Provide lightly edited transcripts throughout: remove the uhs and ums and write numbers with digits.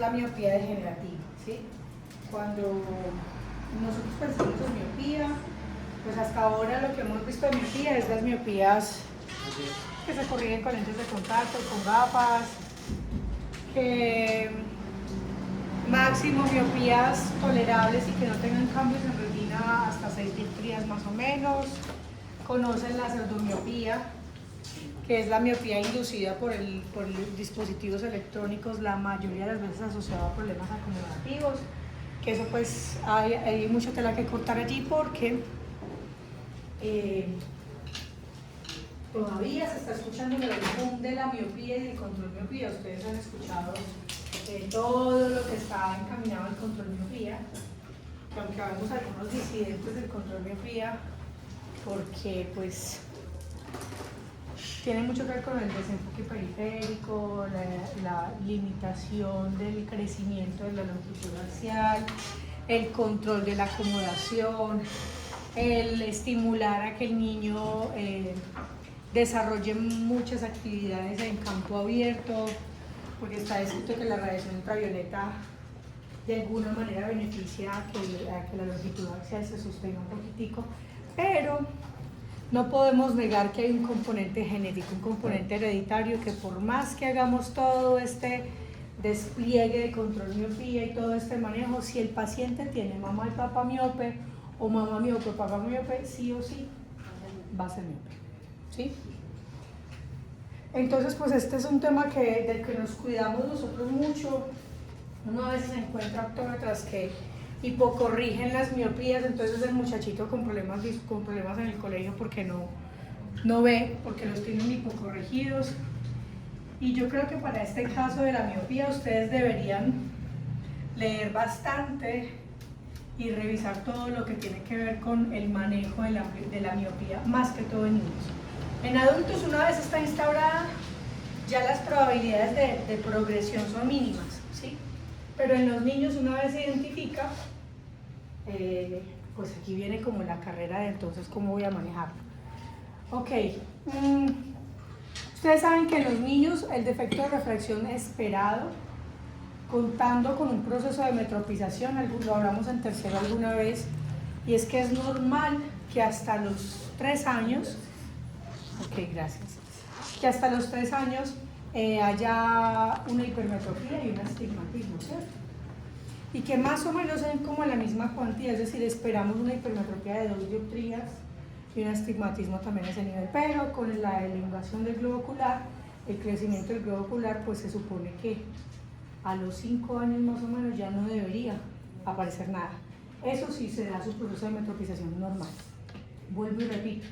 La miopía degenerativa, ¿sí? Cuando nosotros pensamos en miopía, pues hasta ahora lo que hemos visto de miopía es las miopías que se corrigen con lentes de contacto, con gafas, que máximo miopías tolerables y que no tengan cambios en retina hasta 6 dioptrías más o menos. Conocen la pseudomiopía, que es la miopía inducida por dispositivos electrónicos, la mayoría de las veces asociada a problemas acumulativos, que eso pues hay mucha tela que cortar allí porque todavía se está escuchando el boom de la miopía y del control de miopía. Ustedes han escuchado todo lo que está encaminado al control de miopía, aunque vemos algunos disidentes del control de miopía, porque pues tiene mucho que ver con el desenfoque periférico, la limitación del crecimiento de la longitud axial, el control de la acomodación, el estimular a que el niño desarrolle muchas actividades en campo abierto, porque está descrito que la radiación ultravioleta de alguna manera beneficia a que la longitud axial se sostenga un poquitico, pero no podemos negar que hay un componente genético, un componente hereditario, que por más que hagamos todo este despliegue de control miopía y todo este manejo, si el paciente tiene mamá y papá miope, o mamá miope, papá miope, sí o sí va a ser miope, ¿sí? Entonces, pues este es un tema del que nos cuidamos nosotros mucho. Uno a veces encuentra optómetras que hipocorrigen las miopías, entonces el muchachito con problemas en el colegio porque no ve, porque los tienen hipocorregidos. Y yo creo que para este caso de la miopía ustedes deberían leer bastante y revisar todo lo que tiene que ver con el manejo de la miopía, más que todo en niños. En adultos, una vez está instaurada, ya las probabilidades de progresión son mínimas, ¿sí? Pero en los niños, una vez se identifica, pues aquí viene como la carrera de entonces cómo voy a manejarlo. Ok, ustedes saben que en los niños el defecto de refracción esperado, contando con un proceso de metropización, lo hablamos en tercero alguna vez, y es que es normal que hasta los 3 años, ok, gracias, que hasta los 3 años haya una hipermetropía y un astigmatismo, ¿cierto? Y que más o menos sean como la misma cuantía, es decir, esperamos una hipermetropía de 2 dioptrías y un astigmatismo también a ese nivel, pero con la elongación del globo ocular, el crecimiento del globo ocular, pues se supone que a los 5 años más o menos ya no debería aparecer nada. Eso sí se da su proceso de metropización normal. Vuelvo y repito,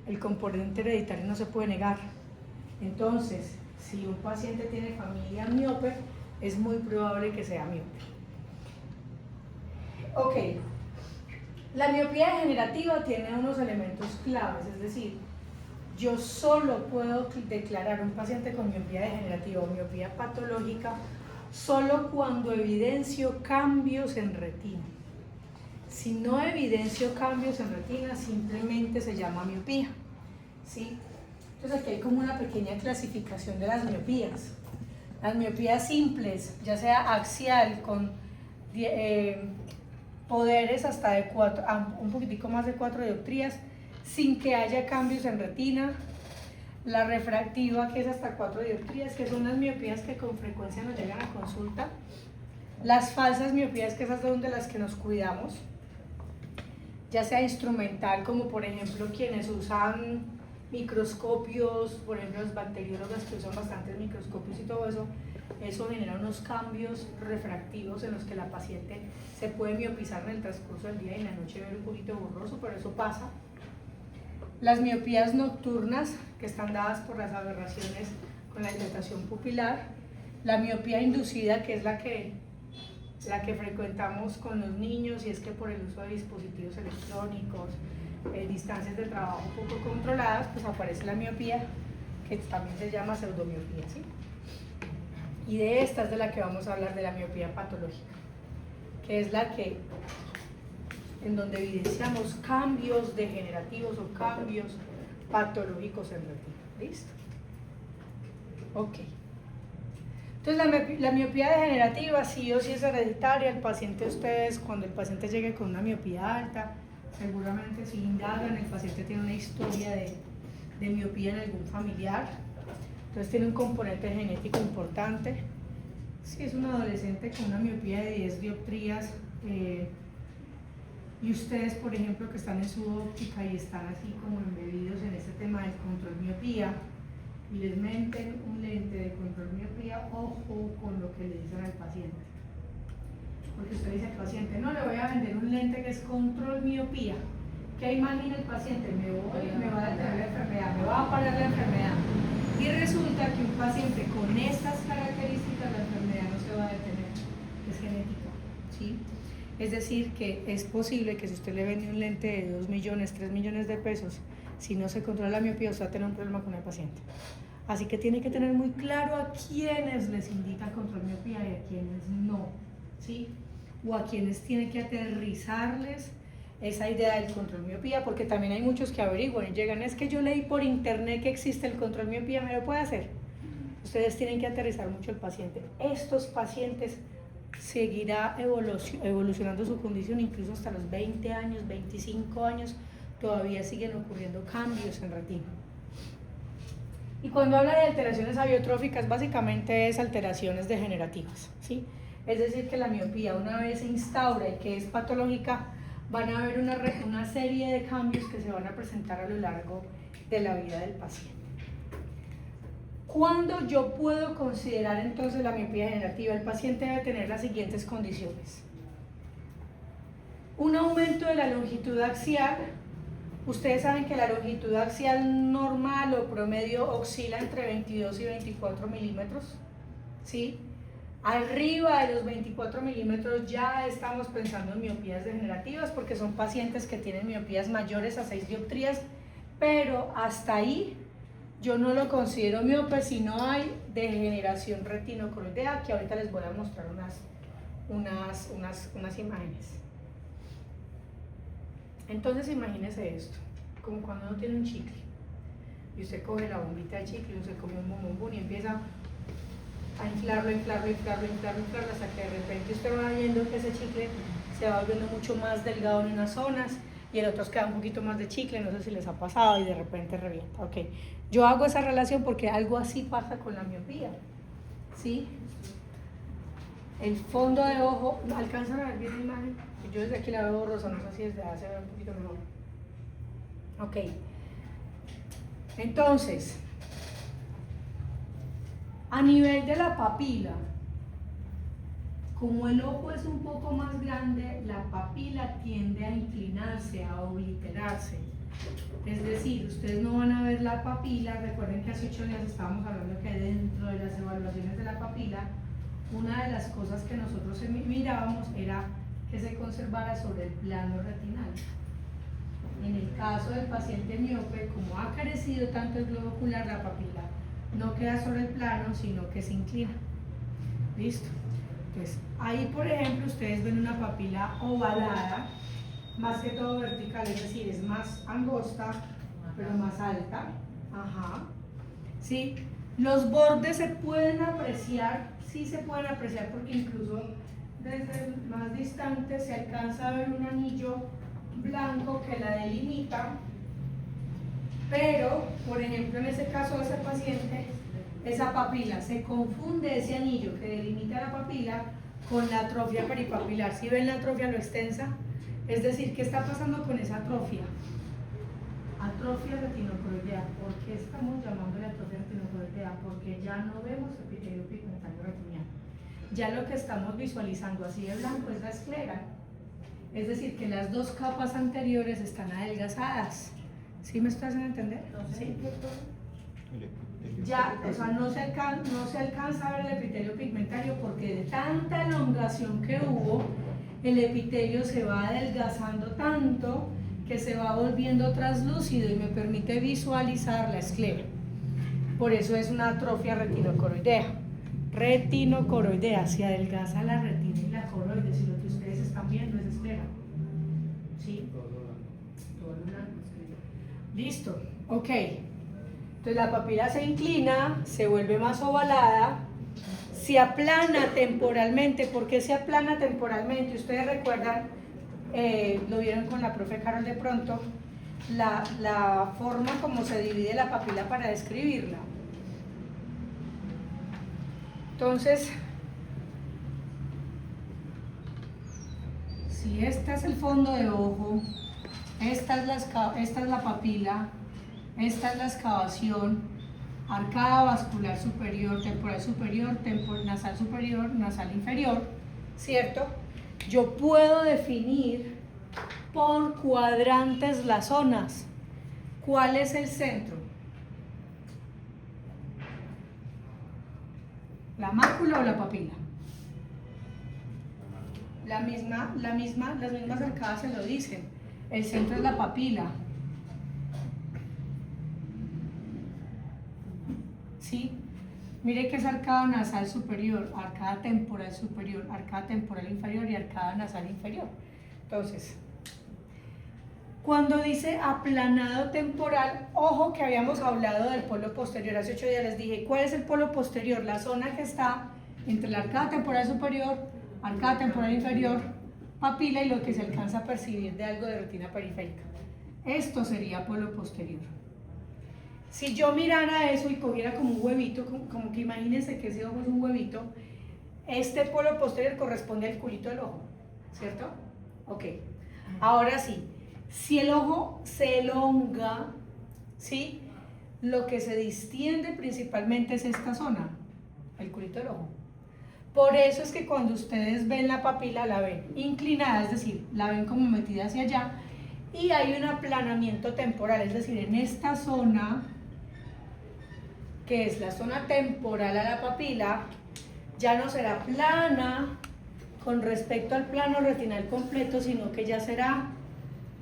el componente hereditario no se puede negar. Entonces, si un paciente tiene familia miope, es muy probable que sea miope. Ok, la miopía degenerativa tiene unos elementos claves, es decir, yo solo puedo declarar un paciente con miopía degenerativa o miopía patológica solo cuando evidencio cambios en retina. Si no evidencio cambios en retina, simplemente se llama miopía, ¿sí? Entonces aquí hay como una pequeña clasificación de las miopías. Las miopías simples, ya sea axial con poderes hasta de 4, un poquitico más de 4 dioptrías, sin que haya cambios en retina. La refractiva, que es hasta 4 dioptrías, que son las miopías que con frecuencia nos llegan a consulta. Las falsas miopías, que esas son de las que nos cuidamos, ya sea instrumental, como por ejemplo quienes usan microscopios, por ejemplo los bacteriólogos que usan bastantes microscopios y todo eso, eso genera unos cambios refractivos en los que la paciente se puede miopizar en el transcurso del día y en la noche ver un poquito borroso, pero eso pasa. Las miopías nocturnas, que están dadas por las aberraciones con la dilatación pupilar. La miopía inducida, que es la que frecuentamos con los niños, y es que por el uso de dispositivos electrónicos, distancias de trabajo poco controladas, pues aparece la miopía, que también se llama pseudomiopía, ¿sí? Y de esta es de la que vamos a hablar, de la miopía patológica, que es la que en donde evidenciamos cambios degenerativos o cambios patológicos en retina. ¿Listo? Ok. Entonces la miopía degenerativa sí o sí es hereditaria. El paciente, ustedes, cuando el paciente llegue con una miopía alta, seguramente si indagan, el paciente tiene una historia de miopía en algún familiar. Entonces tiene un componente genético importante. Si es un adolescente con una miopía de 10 dioptrías, y ustedes, por ejemplo, que están en su óptica y están así como embebidos en este tema del control miopía, y les meten un lente de control miopía, ojo con lo que le dicen al paciente. Porque usted dice al paciente, no, le voy a vender un lente que es control miopía. ¿Qué imagina el paciente? Me va a detener la enfermedad, me va a parar la enfermedad. Y resulta que un paciente con estas características, la enfermedad no se va a detener, es genética, ¿sí? Es decir, que es posible que si usted le vende un lente de 2 millones, 3 millones de pesos, si no se controla la miopía, usted va a tener un problema con el paciente. Así que tiene que tener muy claro a quiénes les indica control miopía y a quiénes no, ¿sí? O a quienes tiene que aterrizarles esa idea del control miopía, porque también hay muchos que averiguan y llegan, es que yo leí por internet que existe el control miopía, ¿me lo puede hacer? Ustedes tienen que aterrizar mucho al paciente. Estos pacientes seguirá evolucionando su condición incluso hasta los 20 años, 25 años, todavía siguen ocurriendo cambios en retina. Y cuando habla de alteraciones abiotróficas, básicamente es alteraciones degenerativas, ¿sí? Es decir, que la miopía, una vez se instaura y que es patológica, van a haber una serie de cambios que se van a presentar a lo largo de la vida del paciente. ¿Cuándo yo puedo considerar entonces la miopía degenerativa? El paciente debe tener las siguientes condiciones. Un aumento de la longitud axial. Ustedes saben que la longitud axial normal o promedio oscila entre 22 y 24 milímetros, ¿sí? Arriba de los 24 milímetros ya estamos pensando en miopías degenerativas porque son pacientes que tienen miopías mayores a 6 dioptrías, pero hasta ahí yo no lo considero miope si no hay degeneración retinocoroidea, que ahorita les voy a mostrar unas imágenes. Entonces imagínese esto, como cuando uno tiene un chicle y usted coge la bombita de chicle y usted come un bombón y empieza a inflarlo hasta que de repente usted va viendo que ese chicle se va volviendo mucho más delgado en unas zonas y en otros queda un poquito más de chicle, no sé si les ha pasado, y de repente revienta. Ok, yo hago esa relación porque algo así pasa con la miopía, ¿sí? El fondo de ojo, ¿alcanzan a ver bien la imagen? Yo desde aquí la veo borrosa, no sé si desde allá se ve un poquito mejor. Ok, entonces, a nivel de la papila, como el ojo es un poco más grande, la papila tiende a inclinarse, a obliterarse. Es decir, ustedes no van a ver la papila. Recuerden que hace 8 días estábamos hablando que dentro de las evaluaciones de la papila, una de las cosas que nosotros mirábamos era que se conservara sobre el plano retinal. En el caso del paciente miope, como ha crecido tanto el globo ocular, la papila no queda sobre el plano, sino que se inclina. ¿Listo? Entonces, ahí por ejemplo ustedes ven una papila ovalada, más que todo vertical, es decir, es más angosta, pero más alta. Ajá. ¿Sí? Los bordes se pueden apreciar, sí se pueden apreciar, porque incluso desde el más distante se alcanza a ver un anillo blanco que la delimita, pero, por ejemplo, en ese caso de ese paciente, esa papila, se confunde ese anillo que delimita la papila con la atrofia peripapilar. ¿Sí ven la atrofia lo extensa? Es decir, ¿qué está pasando con esa atrofia? Atrofia retinocoroidea. ¿Por qué estamos llamándole atrofia retinocoroidea? Porque ya no vemos epitelio pigmentario retiniano. Ya lo que estamos visualizando así de blanco es la esclera. Es decir, que las dos capas anteriores están adelgazadas. ¿Sí me estás haciendo entender? ¿Sí? Ya, o sea, no se alcanza a ver el epitelio pigmentario porque de tanta elongación que hubo, el epitelio se va adelgazando tanto que se va volviendo translúcido y me permite visualizar la esclera. Por eso es una atrofia retinocoroidea. Retinocoroidea, se adelgaza la retina y la coroides, y lo que ustedes están viendo es esclera. ¿Sí? Todo blanco. Listo, ok. Entonces la papila se inclina, se vuelve más ovalada, se aplana temporalmente. ¿Por qué se aplana temporalmente? Ustedes recuerdan, lo vieron con la profe Carol de pronto, la forma como se divide la papila para describirla. Entonces, si este es el fondo de ojo, esta es la papila, esta es la excavación, arcada vascular superior, nasal superior, nasal inferior, ¿cierto? Yo puedo definir por cuadrantes las zonas. ¿Cuál es el centro? ¿La mácula o la papila? Las mismas arcadas se lo dicen. El centro es la papila. ¿Sí? Mire que es arcada nasal superior, arcada temporal superior, arcada temporal inferior y arcada nasal inferior. Entonces, cuando dice aplanado temporal, ojo que habíamos hablado del polo posterior. Hace 8 días les dije, ¿cuál es el polo posterior? La zona que está entre la arcada temporal superior, arcada temporal inferior, papila y lo que se alcanza a percibir de algo de retina periférica. Esto sería polo posterior. Si yo mirara eso y cogiera como un huevito, como que imagínense que ese ojo es un huevito, este polo posterior corresponde al culito del ojo, ¿cierto? Ok. Ahora sí, si el ojo se elonga, ¿sí? Lo que se distiende principalmente es esta zona, el culito del ojo. Por eso es que cuando ustedes ven la papila, la ven inclinada, es decir, la ven como metida hacia allá, y hay un aplanamiento temporal, es decir, en esta zona, que es la zona temporal a la papila, ya no será plana con respecto al plano retinal completo, sino que ya será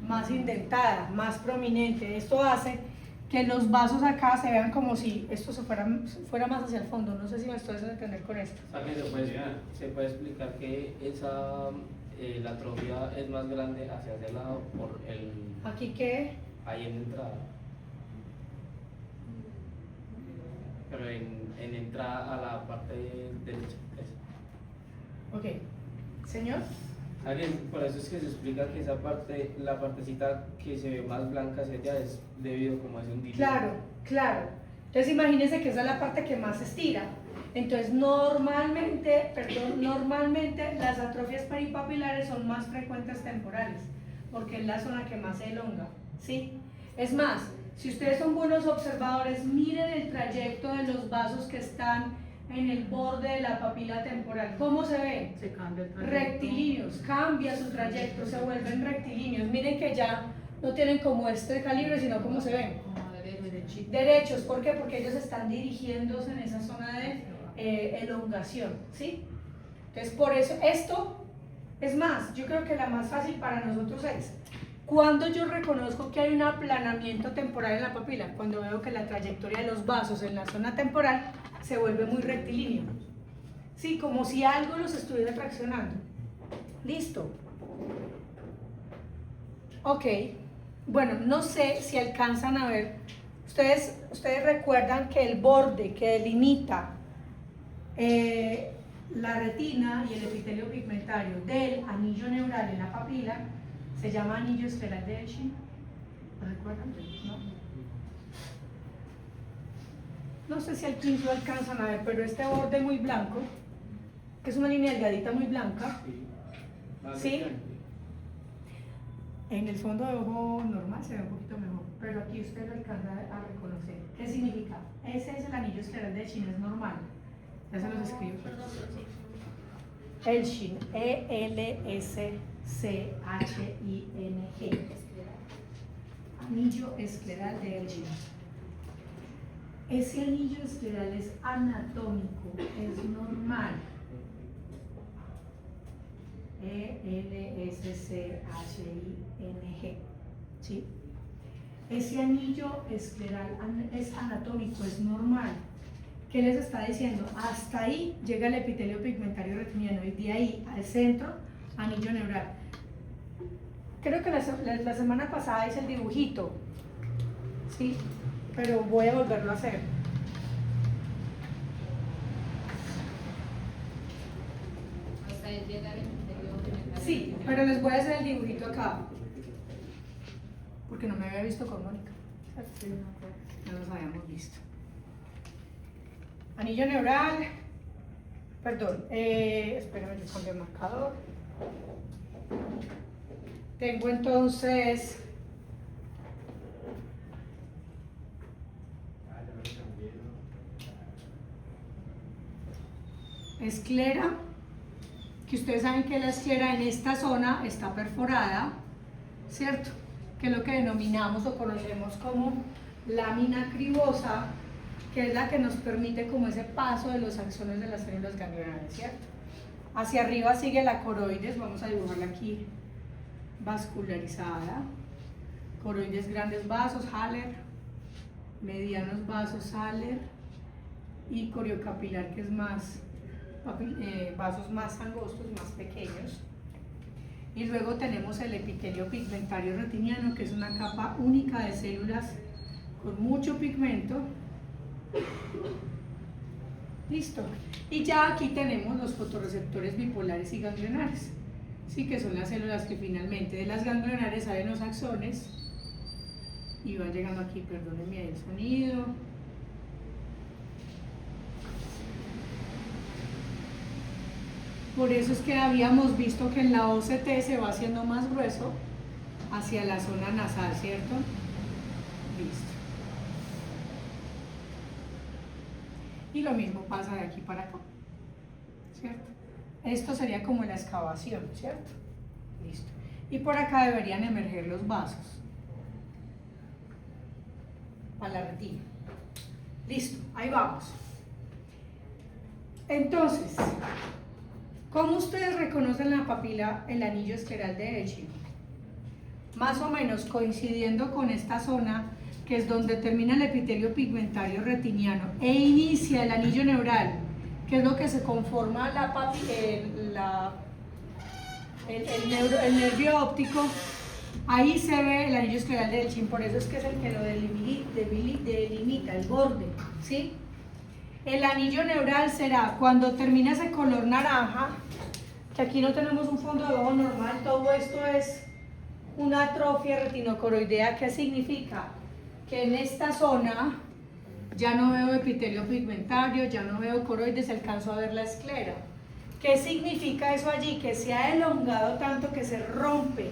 más indentada, más prominente. Esto hace que los vasos acá se vean como si esto fuera más hacia el fondo. No sé si me estoy haciendo entender con esto. Se puede explicar que la atrofia es más grande hacia ese lado por el... ¿Aquí qué? Ahí en entrada. Pero en entrada a la parte derecha. Ok. ¿Señor? Por eso es que se explica que esa parte, la partecita que se ve más blanca hacia allá es debido como a ese hundimiento. Claro, claro. Entonces imagínense que esa es la parte que más se estira. Entonces normalmente las atrofias peripapilares son más frecuentes temporales, porque es la zona que más se elonga, ¿sí? Es más, si ustedes son buenos observadores, miren el trayecto de los vasos que están en el borde de la papila temporal. ¿Cómo se ve? Se cambia el trayecto. Rectilíneos, cambia su trayecto, se vuelven rectilíneos. Miren que ya no tienen como este calibre, sino como se ven. Derechos. ¿Por qué? Porque ellos están dirigiéndose en esa zona de elongación, ¿sí? Entonces, por eso, esto es más, yo creo que la más fácil para nosotros es cuando yo reconozco que hay un aplanamiento temporal en la papila, cuando veo que la trayectoria de los vasos en la zona temporal se vuelve muy rectilíneo, sí, como si algo los estuviera traccionando. Listo. Ok, bueno, no sé si alcanzan a ver, ustedes recuerdan que el borde que delimita la retina y el epitelio pigmentario del anillo neural en la papila se llama anillo escleral de Elchin. ¿Lo recuerdan? No sé si aquí lo alcanzan a ver, pero este borde muy blanco, que es una línea delgadita muy blanca, ¿sí? En el fondo de ojo normal se ve un poquito mejor, pero aquí usted lo alcanza a reconocer. ¿Qué significa? Ese es el anillo escleral de Elchin, es normal. Ya se los escribo. Elchin, E-L-S-C-H-I-N-G. Anillo escleral de Elchin. Ese anillo escleral es anatómico, es normal. E-L-S-C-H-I-N-G. ¿Sí? Ese anillo escleral es anatómico, es normal. ¿Qué les está diciendo? Hasta ahí llega el epitelio pigmentario retiniano y de ahí al centro, anillo neural. Creo que la semana pasada hice el dibujito, ¿sí? Pero voy a volverlo a hacer. Sí, pero les voy a hacer el dibujito acá. Porque no me había visto con Mónica. No nos habíamos visto. Anillo neural. Perdón, espérame, yo cambio el marcador. Tengo entonces esclera, que ustedes saben que la esclera en esta zona está perforada, ¿cierto? Que es lo que denominamos o conocemos como lámina cribosa, que es la que nos permite como ese paso de los axones de las células ganglionales, ¿cierto? Hacia arriba sigue la coroides, vamos a dibujarla aquí, vascularizada, coroides grandes vasos, Haller, medianos vasos, Haller, y coriocapilar, que es más, vasos más angostos, más pequeños. Y luego tenemos el epitelio pigmentario retiniano, que es una capa única de células con mucho pigmento. Listo. Y ya aquí tenemos los fotorreceptores bipolares y ganglionares, sí, que son las células que finalmente de las ganglionares salen los axones y van llegando aquí, perdónenme ahí el sonido. Por eso es que habíamos visto que en la OCT se va haciendo más grueso hacia la zona nasal, ¿cierto? Listo. Y lo mismo pasa de aquí para acá, ¿cierto? Esto sería como la excavación, ¿cierto? Listo. Y por acá deberían emerger los vasos para la retina. Listo, ahí vamos. Entonces, ¿cómo ustedes reconocen la papila, el anillo escleral de Eschi? Más o menos coincidiendo con esta zona, que es donde termina el epitelio pigmentario retiniano e inicia el anillo neural, que es lo que se conforma el nervio óptico. Ahí se ve el anillo escleral del chin, por eso es que es el que lo delimita, el borde, ¿sí? El anillo neural será cuando termina ese color naranja, que aquí no tenemos un fondo de ojo normal, todo esto es una atrofia retinocoroidea. ¿Qué significa? Que en esta zona ya no veo epitelio pigmentario, ya no veo coroides, alcanzo a ver la esclera. ¿Qué significa eso allí? Que se ha elongado tanto que se rompe,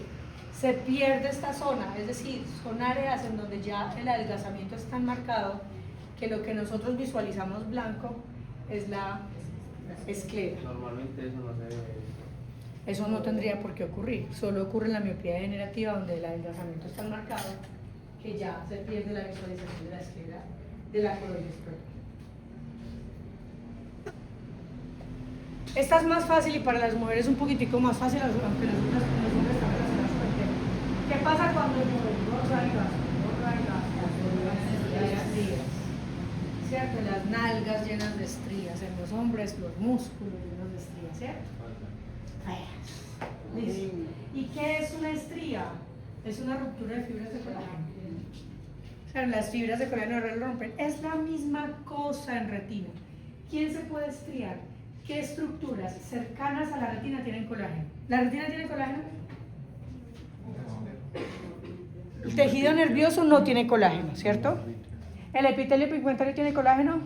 se pierde esta zona, es decir, son áreas en donde ya el adelgazamiento es tan marcado que lo que nosotros visualizamos blanco es la esclera. Normalmente eso no se ve. Eso no tendría por qué ocurrir, solo ocurre en la miopía degenerativa, donde el adelgazamiento es tan marcado que ya se pierde la visualización de la esclera, de la coroides. Esta es más fácil y para las mujeres un poquitico más fácil, aunque los hombres están relacionados con el tema. ¿Qué pasa cuando el mujer borra el gasto? Las estrías, ¿cierto? Las nalgas llenas de estrías, en los hombres los músculos llenos de estrías, ¿cierto? Listo. ¿Y qué es una estría? Es una ruptura de fibras de colágeno. O sea, las fibras de colágeno rompen. Es la misma cosa en retina. ¿Quién se puede estriar? ¿Qué estructuras cercanas a la retina tienen colágeno? ¿La retina tiene colágeno? El tejido nervioso no tiene colágeno, ¿cierto? ¿El epitelio pigmentario tiene colágeno?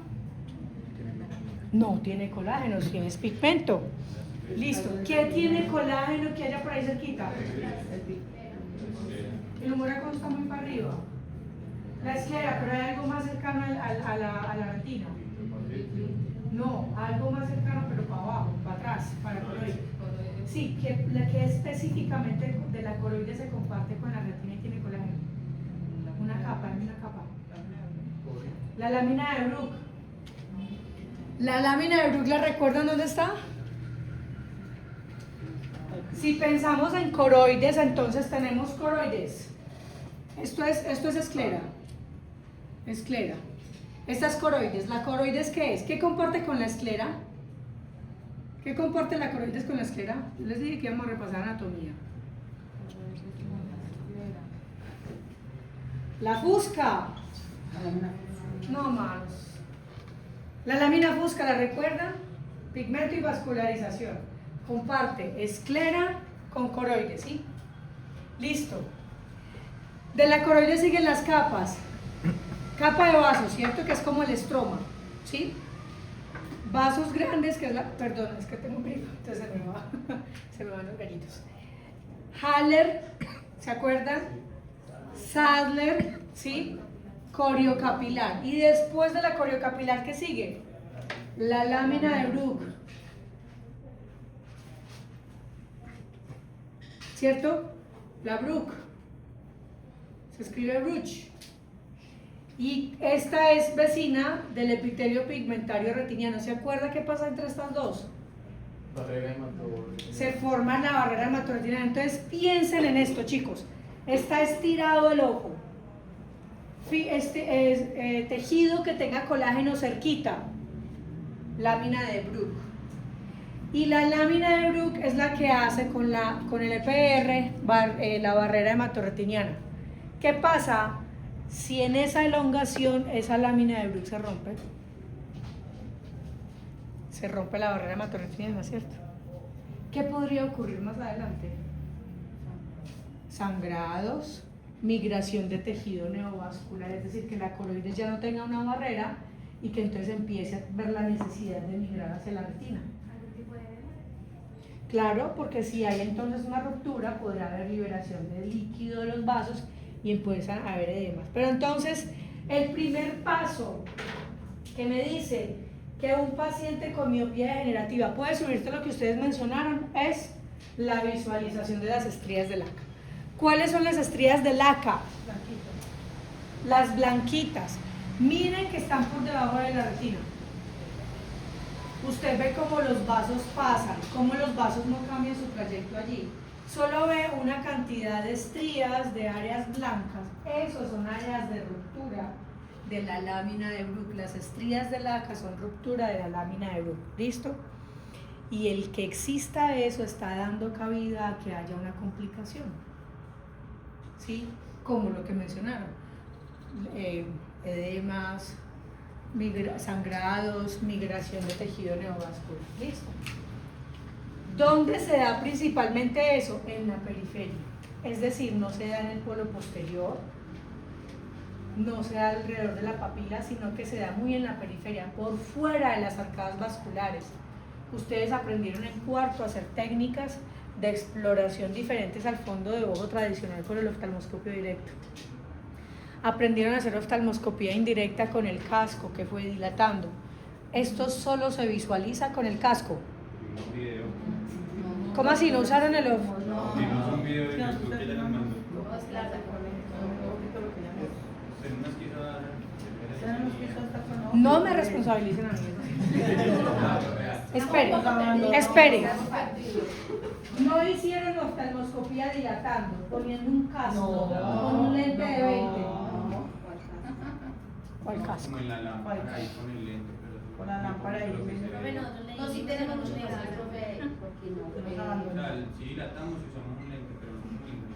No tiene colágeno, tiene pigmento. Listo. ¿Qué tiene colágeno que haya por ahí cerquita? El humor está muy para arriba. La esclera, pero hay algo más cercano a la retina. No, algo más cercano, pero para abajo, para atrás, para el coroide. Sí, que específicamente de la coroide se comparte con la retina y tiene colágeno. Una capa. La lámina de Bruch. La lámina de Bruch, ¿la recuerdan dónde está? Si pensamos en coroides, entonces tenemos coroides. Esto es esclera. Esclera. Esta es coroides. ¿La coroides qué es? ¿Qué comparte con la esclera? ¿Qué comparte la coroides con la esclera? Yo les dije que íbamos a repasar anatomía. La fusca. No más. La lámina fusca, ¿la recuerdan? Pigmento y vascularización. Comparte esclera con coroides, ¿sí? Listo. De la coroide siguen las capas. Capa de vasos, ¿cierto? Que es como el estroma, ¿sí? Vasos grandes, que es la... Perdón, es que tengo un brillo, entonces se me van los gallitos. Haller, ¿se acuerdan? Sadler, ¿sí? Coriocapilar. Y después de la coriocapilar, ¿qué sigue? La lámina de Bruch. ¿Cierto? La Bruch. Se escribe Bruch. Y esta es vecina del epitelio pigmentario retiniano. ¿Se acuerda qué pasa entre estas dos? Barrera hematoretiniana. Se forma la barrera hematoretiniana. Entonces piensen en esto, chicos. Está estirado el ojo. Este es tejido que tenga colágeno cerquita. Lámina de Bruch. Y la lámina de Bruch es la que hace con el EPR la barrera hematoretiniana. ¿Qué pasa si en esa elongación esa lámina de Bruch se rompe? Se rompe la barrera hematoretiniana, ¿cierto? ¿Qué podría ocurrir más adelante? Sangrados, migración de tejido neovascular, es decir, que la coroides ya no tenga una barrera y que entonces empiece a ver la necesidad de migrar hacia la retina. Claro, porque si hay entonces una ruptura, podrá haber liberación de líquido de los vasos y empiezan a haber edemas. Pero entonces, el primer paso que me dice que un paciente con miopía degenerativa puede subirse lo que ustedes mencionaron es la visualización de las estrías de laca. ¿Cuáles son las estrías de laca? Las blanquitas. Miren que están por debajo de la retina. Usted ve cómo los vasos pasan, cómo los vasos no cambian su trayecto allí. Solo ve una cantidad de estrías, de áreas blancas. Esos son áreas de ruptura de la lámina de Bruch. Las estrías de laca son ruptura de la lámina de Bruch. ¿Listo? Y el que exista eso está dando cabida a que haya una complicación. ¿Sí? Como lo que mencionaron. Edemas, sangrados, migración de tejido neovascular. ¿Listo? ¿Dónde se da principalmente eso? En la periferia. Es decir, no se da en el polo posterior, no se da alrededor de la papila, sino que se da muy en la periferia, por fuera de las arcadas vasculares. Ustedes aprendieron en cuarto a hacer técnicas de exploración diferentes al fondo de ojo tradicional con el oftalmoscopio directo. Aprendieron a hacer oftalmoscopía indirecta con el casco, que fue dilatando. Esto solo se visualiza con el casco. ¿Cómo así? ¿No usaron el ojo? Vimos un video de YouTube que ya nos mandó. No me responsabilicen a mí. Espere. No hicieron oftalmoscopía dilatando, poniendo un casco con un lente de 20. ¿Cuál casco? Como en la lámpara ahí con el lente. Con la lámpara ahí. No, sí tenemos mucho nivel, profe, porque no. Sí dilatamos y usamos un lente, pero no muy lindo.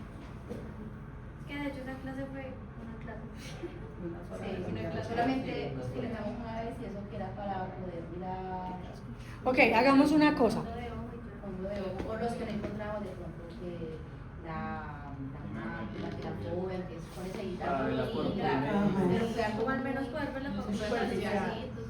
Es que de hecho esa clase fue una clase. Sí, una clase. Solamente utilizamos una vez y eso que era para poder mirar. Ok, hagamos una cosa. Fondo de ojo, o los que no encontramos de pronto que la fobia, que es con ese guitarra, pero que como al menos poder ver los pedacitos.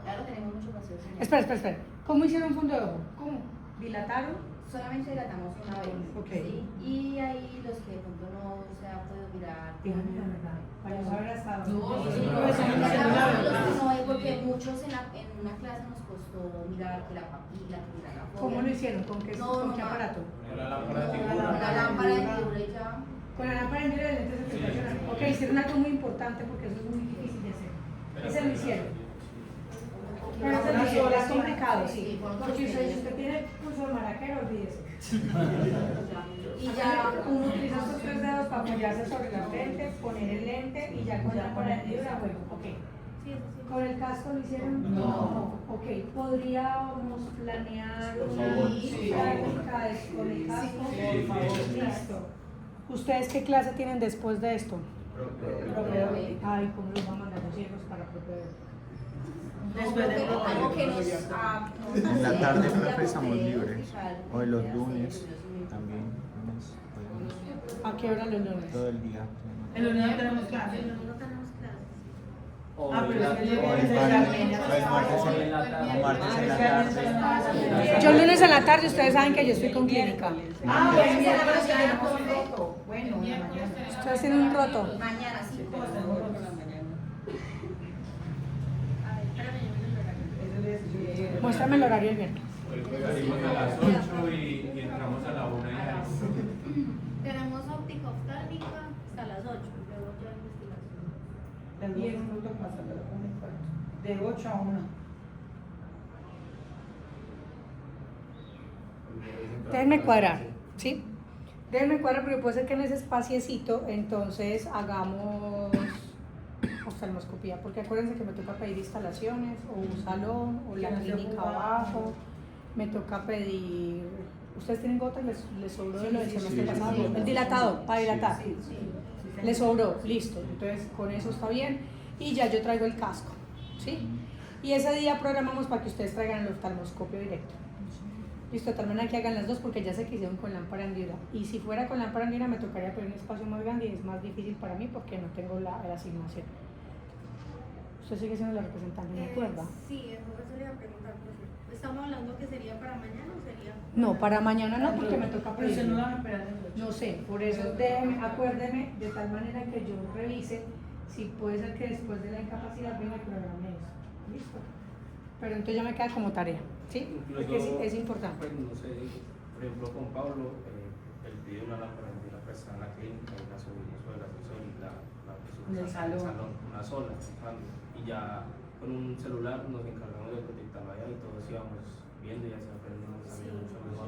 Claro, tenemos mucho paseo. Espera. ¿Cómo hicieron fondo de ojo? ¿Cómo? ¿Dilataron? Solamente dilatamos una vez. Ok. ¿Sí? Y ahí los que de pronto no se ha podido mirar. Para saber hasta No, porque muchos en una clase nos costó mirar que la papila, que mirar la fobia. ¿Cómo lo hicieron? ¿Con qué aparato? Con la lámpara de Con la lámpara de figura y ya. Con la lámpara de lentes de presentación. Ok, hicieron algo muy importante porque eso es muy difícil de hacer. Ese lo hicieron. Pero ese lo hicieron, es complicado, sí. Porque si usted tiene pulso de maraquero, olvídese. Y ya uno utiliza estos 3 dedos para apoyarse sobre la frente, poner el lente y ya con la hendidura, bueno, ok. ¿Con el casco lo hicieron? No. Ok, ¿podríamos planear una práctica con el casco? Por favor, listo. ¿Ustedes qué clase tienen después de esto? Ay, ¿cómo los va a mandar los ciegos para proveer? Después de algo que nos En la tarde, profe, estamos libres. O los lunes también. Lunes, podemos- ¿A qué hora los lunes? todo el día. El lunes no tenemos clase. no tenemos clases. O Ah, pero en la- es que o yo- en el la- martes, o el martes en en la la- tarde. o martes en la tarde. Yo el lunes en la tarde, ustedes saben que yo estoy con clínica. Ah, Bueno, bueno, mañana perfecto. Bueno, en la mañana. Ustedes tienen un roto. Mañana sí. Muéstrame el horario del viernes. Salimos a las 8 y entramos a la 1 y algo. Tenemos óptica oftálmica hasta las 8, luego ya investigación. Las 10 minutos pasan de la 1:15. De 8 a 1. Déjenme cuadrar, ¿sí? Déjenme cuadrar, pero puede ser que en ese espaciecito entonces hagamos oftalmoscopía, porque acuérdense que me toca pedir instalaciones, o un salón, o la Que no se clínica ocupa. abajo, me toca pedir... ¿Ustedes tienen gotas? ¿Les sobró de lo del semestre sí, pasado? sí. El dilatado, para dilatar. Sí, sí. Le sobró, listo. Entonces con eso está bien. Y ya yo traigo el casco, ¿sí? Y ese día programamos para que ustedes traigan el oftalmoscopio directo. Listo, de tal manera que hagan las dos porque ya se quisieron con lámpara andina. Y si fuera con lámpara andina me tocaría pedir un espacio más grande y es más difícil para mí porque no tengo la asignación. Usted sigue siendo la representante, ¿me acuerda? Sí, eso le iba a preguntar, profe. ¿Estamos hablando que sería para mañana o sería? No, para mañana no porque me toca Pero se no pedir. van a esperar de 8. No sé, por eso déjeme, acuérdeme de tal manera que yo revise si puede ser que después de la incapacidad venga el programa eso. Listo. Pero entonces ya me queda como tarea, ¿sí? Porque es importante. Pues no sé, por ejemplo con Pablo, él pidió una lámpara de la presta en la clínica y la subimos sobre el ascensor y la pusimos En el salón. una sola, y ya con un celular nos encargamos de proyectarlo allá y todos íbamos viendo y así aprendimos también mucho mejor.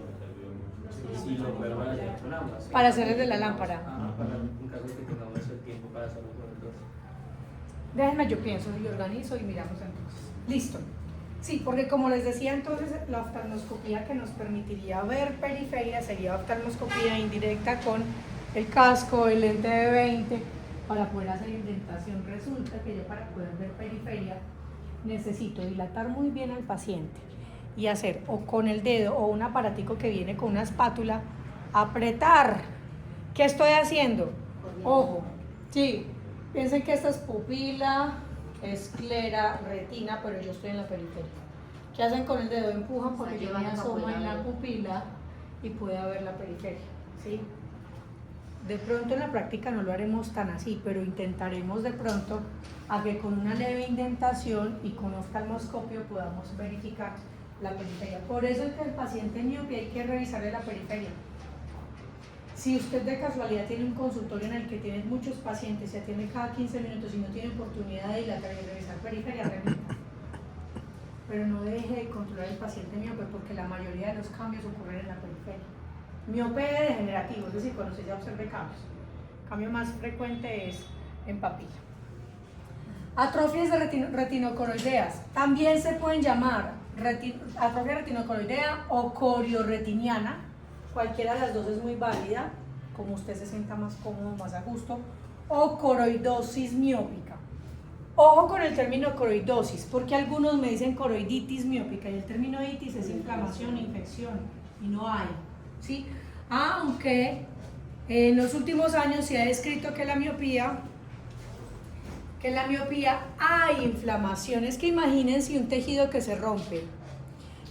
Si lo podemos hacer con ambas. ¿sí? Para hacer el de la lámpara. Para en caso de que tengamos el tiempo para hacerlo con el dos. Déjenme, yo pienso y organizo y miramos entonces. Listo. Sí, porque como les decía entonces, la oftalmoscopía que nos permitiría ver periferia sería oftalmoscopía indirecta con el casco, el lente de 20, para poder hacer indentación. Resulta que yo para poder ver periferia necesito dilatar muy bien al paciente y hacer o con el dedo o un aparatico que viene con una espátula, apretar. ¿Qué estoy haciendo? Ojo, sí, piensen que esta es pupila, esclera, retina, pero yo estoy en la periferia. ¿Qué hacen con el dedo? Empujan porque yo me asomo en la pupila y pueda ver la periferia, ¿sí? De pronto en la práctica no lo haremos tan así, pero intentaremos de pronto a que con una leve indentación y con oftalmoscopio podamos verificar la periferia. Por eso es que el paciente miope hay que revisarle la periferia. Si usted de casualidad tiene un consultorio en el que tiene muchos pacientes, se atiende cada 15 minutos y no tiene oportunidad de dilatar y revisar periferia, remita. Pero no deje de controlar el paciente miope porque la mayoría de los cambios ocurren en la periferia. Miope degenerativo, es decir, cuando usted ya observe cambios. El cambio más frecuente es en papila. Atrofias de retinocoroideas. También se pueden llamar atrofia retinocoroidea o corioretiniana. Cualquiera de las dos es muy válida, como usted se sienta más cómodo, más a gusto. O coroidosis miópica. Ojo con el término coroidosis, porque algunos me dicen coroiditis miópica y el término itis es inflamación, infección, y no hay, ¿sí? Aunque en los últimos años se ha descrito que en la miopía hay inflamación. Es que imagínense un tejido que se rompe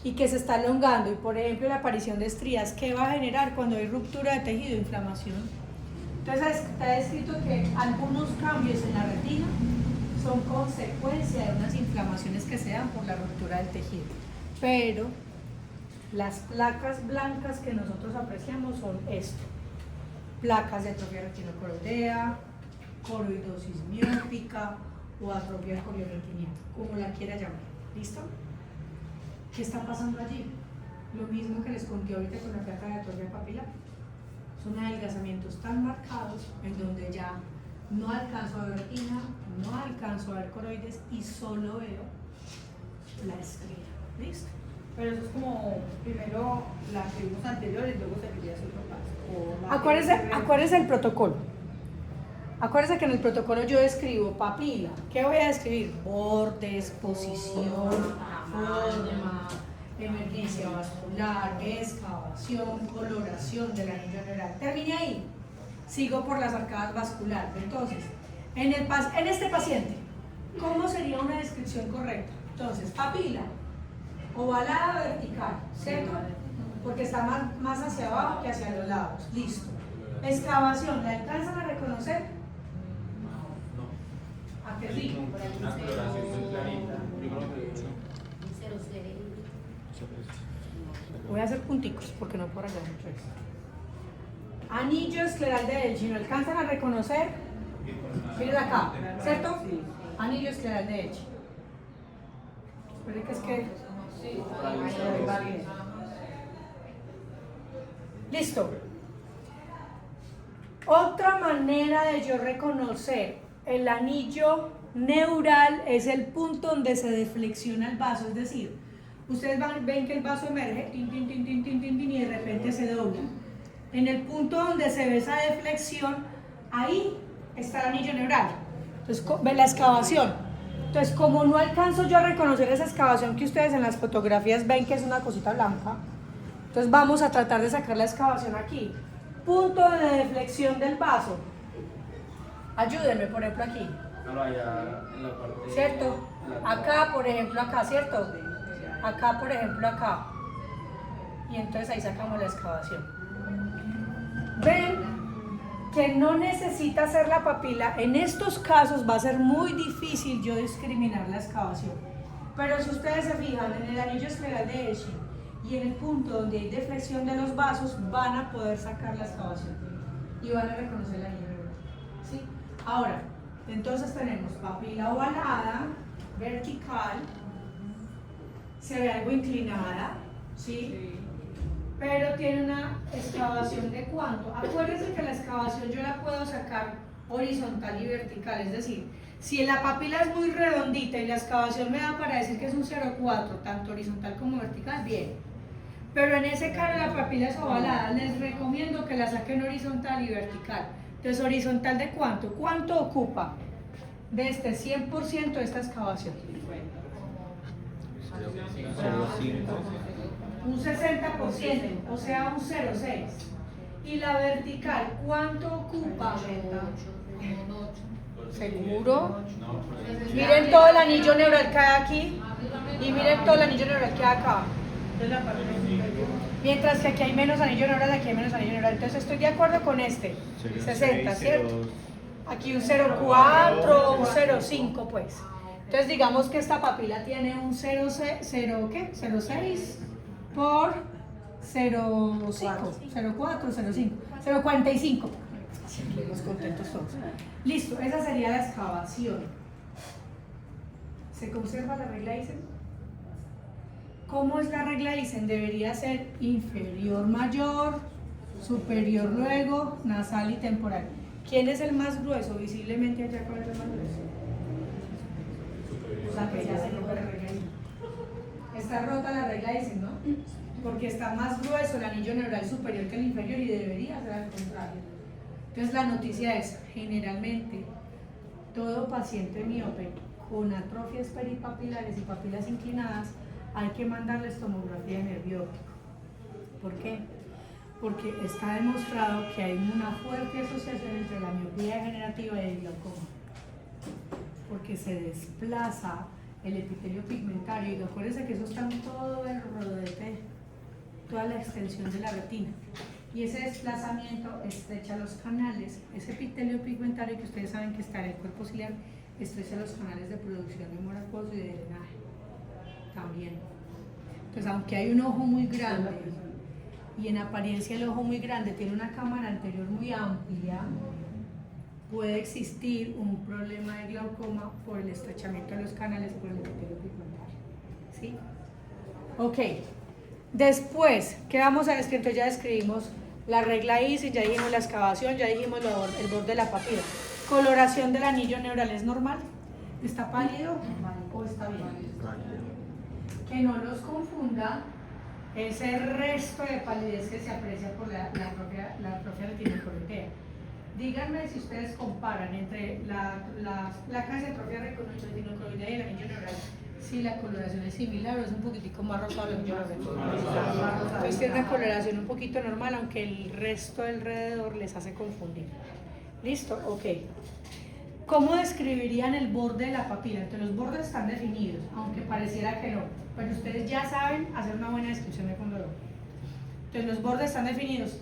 y que se está elongando y por ejemplo la aparición de estrías, ¿qué va a generar cuando hay ruptura de tejido? Inflamación. Entonces está descrito que algunos cambios en la retina son consecuencia de unas inflamaciones que se dan por la ruptura del tejido, pero las placas blancas que nosotros apreciamos son esto: placas de atrofia retinocoroidea, coroidosis miópica o atrofia corioretiniana, como la quiera llamar. ¿Listo? ¿Qué está pasando allí? Lo mismo que les conté ahorita con la placa de atrofia papilar. Son adelgazamientos tan marcados en donde ya no alcanzo a ver retina, no alcanzo a ver coroides y solo veo la esclera. ¿Listo? Pero eso es como primero la que vimos anterior y luego se quería hacer otro paso. Acuérdense el protocolo. Acuérdense que en el protocolo yo describo papila. ¿Qué voy a describir? Bordes, posición, forma, emergencia vascular, excavación, coloración del anillo neural. Terminé ahí. Sigo por las arcadas vasculares. Entonces, en este paciente, ¿cómo sería una descripción correcta? Entonces, papila, ovalada vertical, ¿cierto? Porque está más hacia abajo que hacia los lados. Listo. Excavación, ¿la alcanzan a reconocer? ¿A qué sí? Una coloración muy clarita. Yo creo que Un 06. Voy a hacer punticos porque no por allá mucho eso. Anillo escleral de Elchi, ¿lo alcanzan a reconocer? Miren acá, ¿cierto? Anillo escleral de Elchi. Esperen que es que... Listo. Otra manera de yo reconocer el anillo neural es el punto donde se deflexiona el vaso, es decir, ustedes ven que el vaso emerge tin, tin, tin, tin, tin, tin, tin, y de repente se dobla. En el punto donde se ve esa deflexión, ahí está el anillo neural. Entonces, ven la excavación. Entonces, como no alcanzo yo a reconocer esa excavación que ustedes en las fotografías ven que es una cosita blanca, entonces vamos a tratar de sacar la excavación aquí. Punto de deflexión del vaso. Ayúdenme, por ejemplo, aquí. No, allá en la parte. ¿Cierto? Acá, por ejemplo, acá, ¿cierto? Acá, por ejemplo, acá. Y entonces ahí sacamos la excavación. Ven que no necesita hacer la papila. En estos casos va a ser muy difícil yo discriminar la excavación. Pero si ustedes se fijan en el anillo escleral de Elchi y en el punto donde hay deflexión de los vasos, van a poder sacar la excavación y van a reconocer el anillo neural. ¿Sí? Ahora, entonces tenemos papila ovalada, vertical, se ve algo inclinada, ¿sí? Pero tiene una excavación de ¿cuánto? Acuérdense que la excavación yo la puedo sacar horizontal y vertical, es decir, si la papila es muy redondita y la excavación me da para decir que es un 0,4, tanto horizontal como vertical, bien. Pero en ese caso la papila es ovalada, les recomiendo que la saquen horizontal y vertical. Entonces, horizontal de ¿cuánto? ¿Cuánto ocupa de este 100% de esta excavación? Un 60%, o sea, un 0,6. Y la vertical, ¿cuánto ocupa? ¿Seguro? Miren todo el anillo neural que hay aquí y miren todo el anillo neural que hay acá. Mientras que aquí hay menos anillo neural, aquí hay menos anillo neural. Entonces estoy de acuerdo con este. 60, ¿cierto? Aquí un 0,4, un 0,5 pues. Entonces digamos que esta papila tiene un 0,6 por 0,5, 0,4, 0,5, 0,45. Seguimos contentos todos. Listo, esa sería la excavación. ¿Se conserva la regla Eisen? ¿Cómo es la regla Eisen? Debería ser inferior mayor, superior luego, nasal y temporal. ¿Quién es el más grueso? Visiblemente allá, ¿cuál es el más grueso? O sea, que ya se rompe la regla Eisen. Está rota la regla Eisen, ¿no? Porque está más grueso el anillo neural superior que el inferior y debería ser al contrario. Entonces la noticia es, generalmente, todo paciente miope con atrofias peripapilares y papilas inclinadas hay que mandarles tomografía de nervio óptico. ¿Por qué? Porque está demostrado que hay una fuerte asociación entre la miopía degenerativa y el glaucoma. Porque se desplaza el epitelio pigmentario y acuérdense que eso está en todo el rodete, toda la extensión de la retina. Y ese desplazamiento estrecha los canales, ese epitelio pigmentario que ustedes saben que está en el cuerpo ciliar, estrecha los canales de producción de humor acuoso y de drenaje también. Entonces, aunque hay un ojo muy grande y en apariencia el ojo muy grande tiene una cámara anterior muy amplia, puede existir un problema de glaucoma por el estrechamiento de los canales por el epitelio pigmentario. ¿Sí? Ok. Después, ¿qué vamos a describir? Entonces ya describimos la regla Eisen, ya dijimos la excavación, ya dijimos el borde de la papila. Coloración del anillo neural, ¿es normal? ¿Está pálido o está bien? Que no los confunda ese resto de palidez que se aprecia por la propia retina coroidea. Díganme si ustedes comparan entre las placas de atrofia retinocoroidea y el anillo neural, si la coloración es similar o es un poquitico más rosado el anillo neural. Entonces tiene una coloración un poquito normal, aunque el resto alrededor les hace confundir. ¿Listo? Ok. ¿Cómo describirían el borde de la papila? Entonces los bordes están definidos, aunque pareciera que no, pero ustedes ya saben hacer una buena descripción de fondo de ojo. Entonces los bordes están definidos.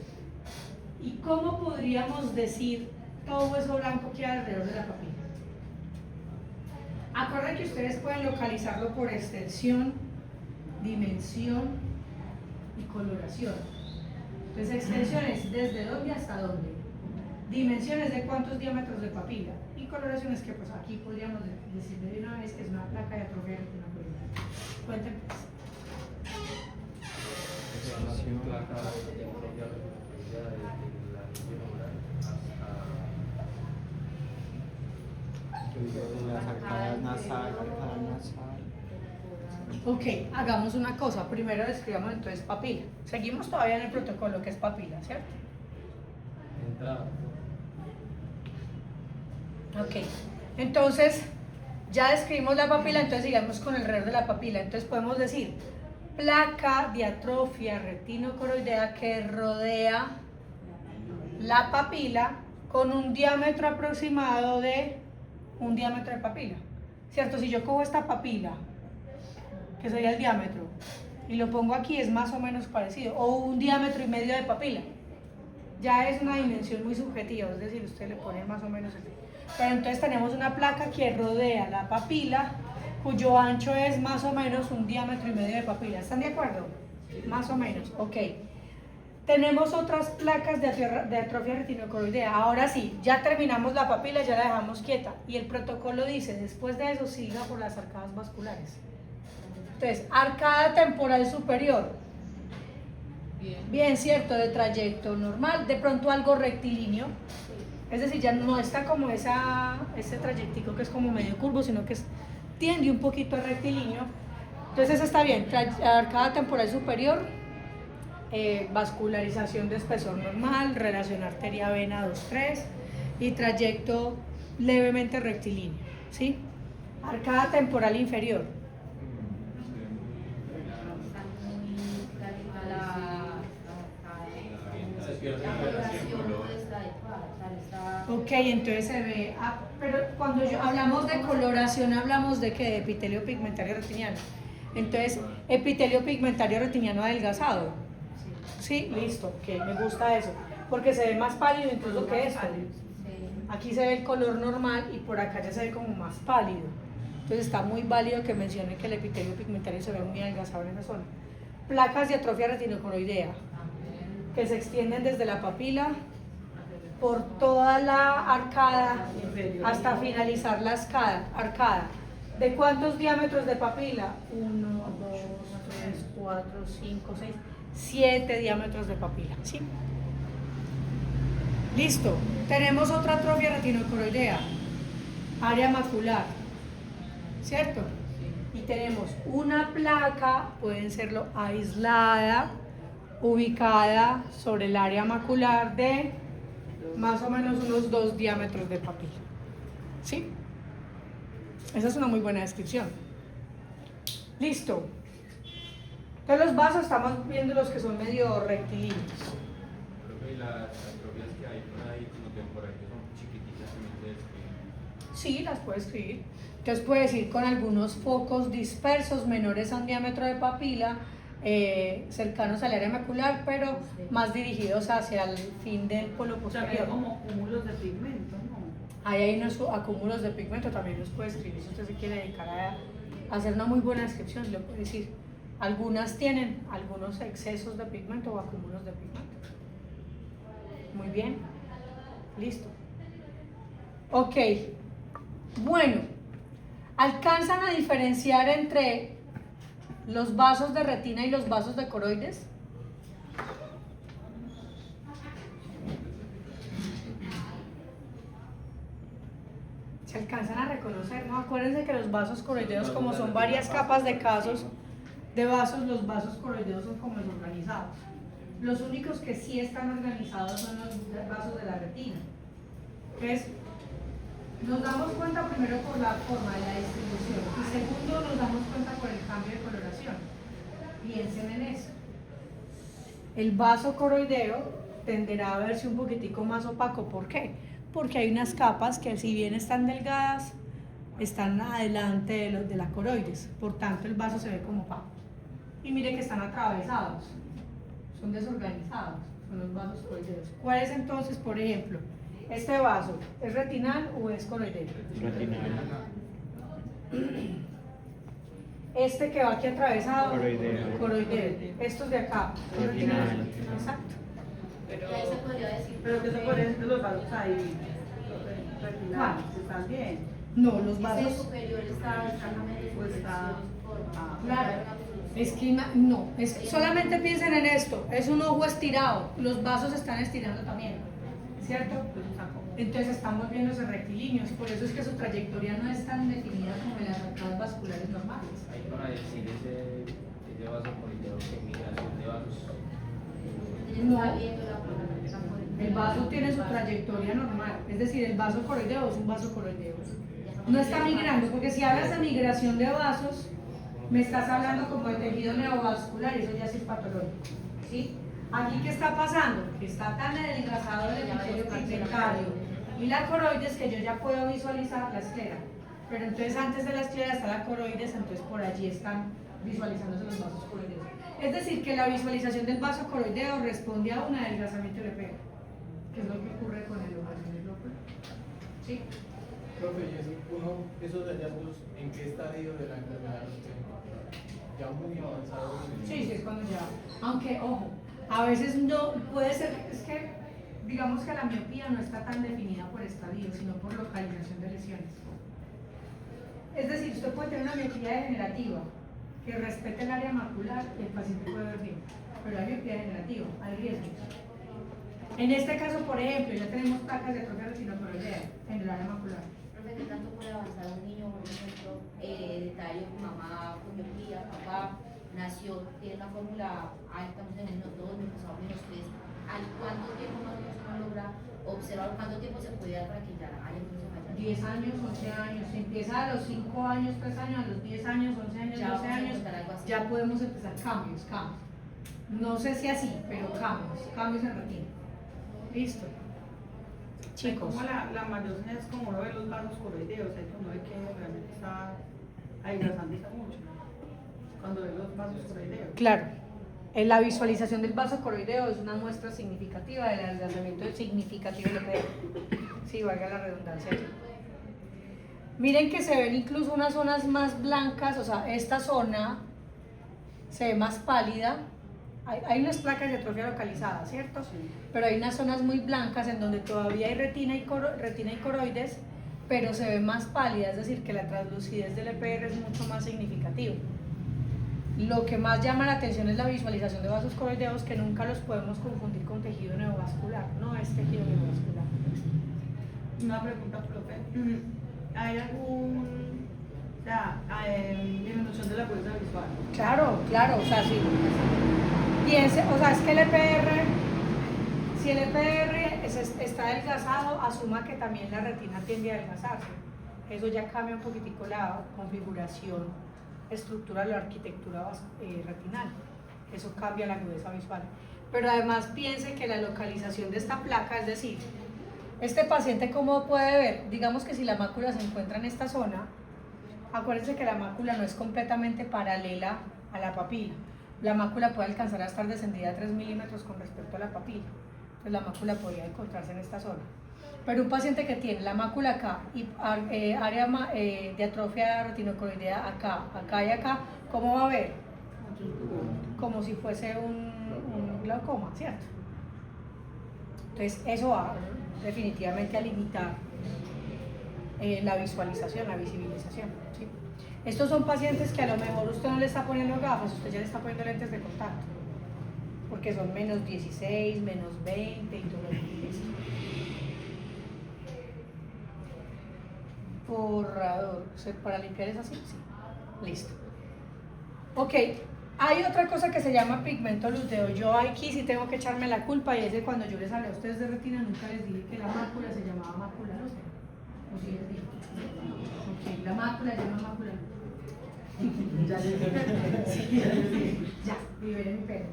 ¿Y cómo podríamos decir todo eso blanco que hay alrededor de la papila? Acuérdense que ustedes pueden localizarlo por extensión, dimensión y coloración. Entonces extensión es desde dónde hasta dónde. Dimensión es de cuántos diámetros de papila. Y coloración es que pues aquí podríamos decir de una vez que es una placa de atrofia retinocoroidea. Cuéntenme. Las arcadas nasal, arcada nasal. Ok, hagamos una cosa. Primero describamos entonces papila. Seguimos todavía en el protocolo que es papila, ¿cierto? Entrada. Ok, entonces ya describimos la papila, entonces sigamos con el alrededor de la papila. Entonces podemos decir placa de atrofia retinocoroidea que rodea la papila con un diámetro aproximado de un diámetro de papila, ¿cierto? Si yo cojo esta papila, que sería el diámetro, y lo pongo aquí, es más o menos parecido, o un diámetro y medio de papila. Ya es una dimensión muy subjetiva, es decir, usted le pone más o menos así. Pero entonces tenemos una placa que rodea la papila, cuyo ancho es más o menos un diámetro y medio de papila. ¿Están de acuerdo? Más o menos, ok. Tenemos otras placas de atrofia retinocoroidea. Ahora sí, ya terminamos la papila, ya la dejamos quieta. Y el protocolo dice, después de eso siga por las arcadas vasculares. Entonces, arcada temporal superior. Bien, cierto, de trayecto normal, de pronto algo rectilíneo. Es decir, ya no está como ese trayectico que es como medio curvo, sino que tiende un poquito a rectilíneo. Entonces, eso está bien. Arcada temporal superior. Vascularización de espesor normal, relación arteria-vena 2-3 y trayecto levemente rectilíneo, ¿sí? Arcada temporal inferior. Ok, entonces se ve, pero cuando hablamos de coloración hablamos de que de epitelio pigmentario retiniano. Entonces, epitelio pigmentario retiniano adelgazado. Sí, listo, que me gusta eso, porque se ve más pálido incluso que esto. Aquí se ve el color normal y por acá ya se ve como más pálido. Entonces está muy válido que mencione que el epitelio pigmentario se ve muy adelgazado en esa zona. Placas de atrofia retinocoroidea, que se extienden desde la papila por toda la arcada hasta finalizar la arcada. ¿De cuántos diámetros de papila? 1, 2, 3, 4, 5, 6, 7 diámetros de papila, ¿sí? Listo. Tenemos otra atrofia retinocoroidea, área macular, ¿cierto? Y tenemos una placa, pueden serlo aislada, ubicada sobre el área macular de más o menos unos 2 diámetros de papila, ¿sí? Esa es una muy buena descripción. Listo. Entonces los vasos estamos viendo los que son medio rectilíneos. Creo que las atrofias que hay por ahí como temporal que son chiquititas también se describen. Sí, las puede escribir. Entonces puedes ir con algunos focos dispersos menores a un diámetro de papila, cercanos al área macular, pero más dirigidos hacia el fin del polo O sea, que posterior. hay como cúmulos de pigmento, ¿no? Ahí hay unos acúmulos de pigmento, también los puede escribir si usted se quiere dedicar a hacer una muy buena descripción, lo puede decir. Algunas tienen algunos excesos de pigmento o acúmulos de pigmento. Muy bien, listo. Ok, bueno, ¿alcanzan a diferenciar entre los vasos de retina y los vasos de coroides? Se alcanzan a reconocer, ¿no? Acuérdense que los vasos coroideos, como son varias capas de vasos, los vasos coroideos son como desorganizados. Los únicos que sí están organizados son los vasos de la retina. Entonces, nos damos cuenta primero por la forma de la distribución y segundo nos damos cuenta por el cambio de coloración. Piensen en eso. El vaso coroideo tenderá a verse un poquitico más opaco. ¿Por qué? Porque hay unas capas que, si bien están delgadas, están adelante de la coroides. Por tanto, el vaso se ve como opaco. Y mire que están atravesados, son desorganizados, son los vasos coroideos. ¿Cuál es entonces, por ejemplo, este vaso? ¿Es retinal o es coroideo? Retinal. Este que va aquí atravesado, Coroideo. coroideo. Estos de acá, Retinal. Exacto. Y ahí se podría decir. Pero que se pueden decir los vasos ahí retinales, están bien. No, los Ese vasos. superior está exactamente Pues está- Claro. Es que no, solamente piensen en esto, es un ojo estirado, los vasos están estirando también, ¿cierto? Entonces estamos viéndose rectilíneos, por eso es que su trayectoria no es tan definida como en las arcadas vasculares normales. Ahí para decir ese vaso coroideo que migración de vasos. El vaso tiene su trayectoria normal, es decir, el vaso coroideo es un vaso coroideo. No está migrando, porque si hablas de migración de vasos, me estás hablando como de tejido neovascular, y eso ya sí es patológico, ¿sí? Aquí, ¿qué está pasando? Que está tan desgastado el epitelio pigmentario y la coroides que yo ya puedo visualizar la esclera. Pero entonces antes de la esclera está la coroides, entonces por allí están visualizándose los vasos coroideos. Es decir, que la visualización del vaso coroideo responde a un adelgazamiento del epitelio, que es lo que ocurre con el ovacionismo. ¿Sí? Profe, ¿y esos hallazgos en qué estadio de la enfermedad los tienen? Ya muy avanzados. Sí, es cuando ya. Aunque, ojo, a veces no, puede ser, es que digamos que la miopía no está tan definida por estadio, sino por localización de lesiones. Es decir, usted puede tener una miopía degenerativa que respete el área macular y el paciente puede ver bien, pero hay miopía degenerativa, hay riesgos. En este caso, por ejemplo, ya tenemos placas de atrofia retinocoroidea en el área macular. Profe, ¿qué tanto puede avanzar un niño, por ejemplo, detalle, mamá con miopía, papá nació, tiene una fórmula alta, no sé, menos 2, menos 3, ¿al cuánto tiempo más o menos uno logra observar, cuánto tiempo se puede dar para que ya haya un niño mayor? 10 años, 11 años, se empieza a los 5 años, 3 años, a los 10 años, 11 años, Ya 12 vamos a años, encontrar algo así. ya podemos empezar cambios. No sé si así, pero cambios en retina. Listo. Chicos. Como la mayoría es como uno ve los vasos coroideos, ahí uno ve que realmente está adelgazándose mucho. Cuando ve los vasos coroideos. Claro. La visualización del vaso coroideo es una muestra significativa del adelgazamiento significativo del epitelio. Sí, valga la redundancia. Miren que se ven incluso unas zonas más blancas, o sea, esta zona se ve más pálida. Hay unas placas de atrofia localizadas, ¿cierto? Sí. Pero hay unas zonas muy blancas en donde todavía hay retina y coroides, pero se ve más pálida, es decir, que la translucidez del EPR es mucho más significativo. Lo que más llama la atención es la visualización de vasos coroideos, que nunca los podemos confundir con tejido neovascular, no es tejido neovascular. Una pregunta, profe. ¿Hay algún, o sea, disminución de la fuerza visual? Claro, o sea, sí. Piense, o sea, es que el EPR, si el EPR está adelgazado, asuma que también la retina tiende a adelgazarse. Eso ya cambia un poquitico la configuración estructural o arquitectura retinal. Eso cambia la agudeza visual. Pero además piense que la localización de esta placa, es decir, este paciente cómo puede ver, digamos que si la mácula se encuentra en esta zona, acuérdense que la mácula no es completamente paralela a la papila. La mácula puede alcanzar a estar descendida a 3 milímetros con respecto a la papila. Entonces la mácula podría encontrarse en esta zona. Pero un paciente que tiene la mácula acá y área de atrofia retinocoroidea acá y acá, ¿cómo va a ver? Como si fuese un glaucoma, ¿cierto? Entonces eso va definitivamente a limitar la visualización, la visibilización, ¿sí? Estos son pacientes que a lo mejor usted no le está poniendo gafas, usted ya le está poniendo lentes de contacto, porque son menos 16, menos 20 y todo lo que es. Borrador, para limpiar es así, sí, listo. Ok, Hay otra cosa que se llama pigmento lúteo. Yo aquí sí tengo que echarme la culpa y es de cuando yo les hablé a ustedes de retina, nunca les dije que la mácula se llamaba mácula lútea. ¿O sí les dije? Ok, la mácula se llama mácula lútea. Ya les dije. Sí, ya, liberé mi pelo.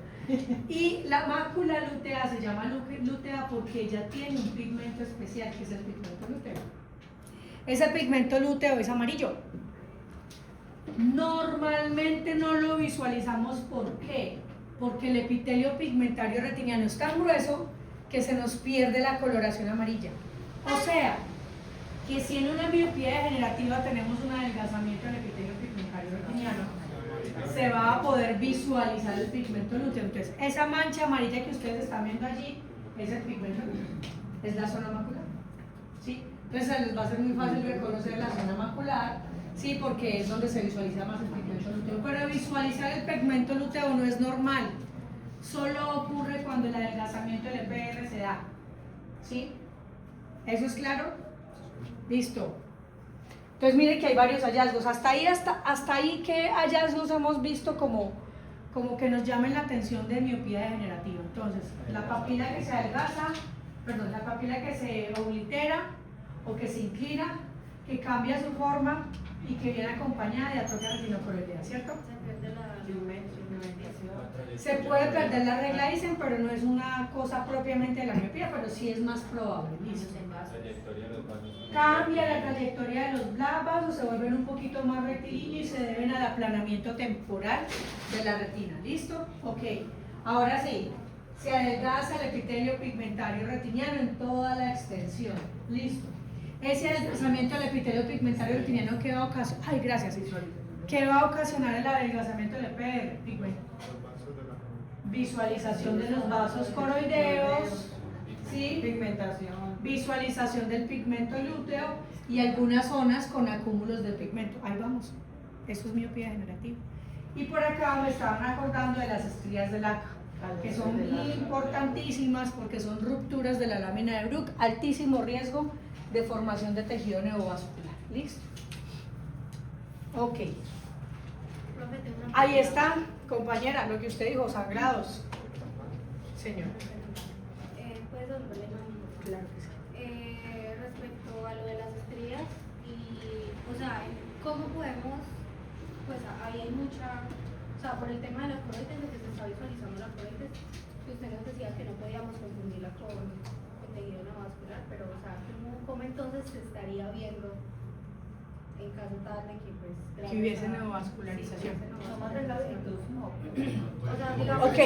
Y la mácula lútea se llama lútea porque ella tiene un pigmento especial que es el pigmento lúteo. Ese pigmento lúteo es amarillo. Normalmente no lo visualizamos, ¿por qué? Porque el epitelio pigmentario retiniano es tan grueso que se nos pierde la coloración amarilla. O sea, que si en una miopía degenerativa tenemos un adelgazamiento del epitelio pigmentario retiniano, se va a poder visualizar el pigmento lúteo. Entonces, esa mancha amarilla que ustedes están viendo allí es el pigmento lúteo, es la zona macular. ¿Sí? Entonces, les va a ser muy fácil reconocer la zona macular. Sí, porque es donde se visualiza más el pigmento lúteo. Pero visualizar el pigmento lúteo no es normal. Solo ocurre cuando el adelgazamiento del EPR se da. ¿Sí? ¿Eso es claro? Listo. Entonces miren que hay varios hallazgos. Hasta ahí ¿qué hallazgos hemos visto como que nos llamen la atención de miopía degenerativa? Entonces, la papila que se adelgaza, perdón, la papila que se oblitera o que se inclina, que cambia su forma y que viene acompañada de atrofia retinocoroidea, ¿cierto? Se pierde la pigmentación. Se puede perder la regla, dicen, pero no es una cosa propiamente de la miopía, pero sí es más probable. Listo. Trayectoria de los vasos. Cambia la trayectoria de los vasos, se vuelven un poquito más rectilíneos y se deben al aplanamiento temporal de la retina. ¿Listo? Ok. Ahora sí, se adelgaza el epitelio pigmentario retiniano en toda la extensión. Listo. Ese adelgazamiento del epitelio pigmentario retiniano que va a ocasionar, ¿qué va a ocasionar el adelgazamiento del EPR? Pigmento. Visualización de los vasos coroideos, ¿sí? Pigmentación. Visualización del pigmento lúteo y algunas zonas con acúmulos de pigmento. Ahí vamos. Eso es miopía degenerativa. Y por acá me estaban acordando de las estrías de Laca, que son importantísimas porque son rupturas de la lámina de Bruch, altísimo riesgo de formación de tejido neovascular. ¿Listo? Ok. Profe, tengo una Ahí pregunta. está, compañera, lo que usted dijo, sagrados. Señor. ¿Puedes devolverle la mano? Claro que sí. Respecto a lo de las estrías y, o sea, ¿cómo podemos, pues ahí hay mucha, o sea, por el tema de la coroides, lo que se está visualizando la coroides, que usted nos decía que no podíamos confundirla con tejido neovascular, pero, o sea, ¿cómo entonces se estaría viendo en caso tal de que, pues, Que hubiese neovascularización. Son más delgaditos, no. O sea, digamos, Ok.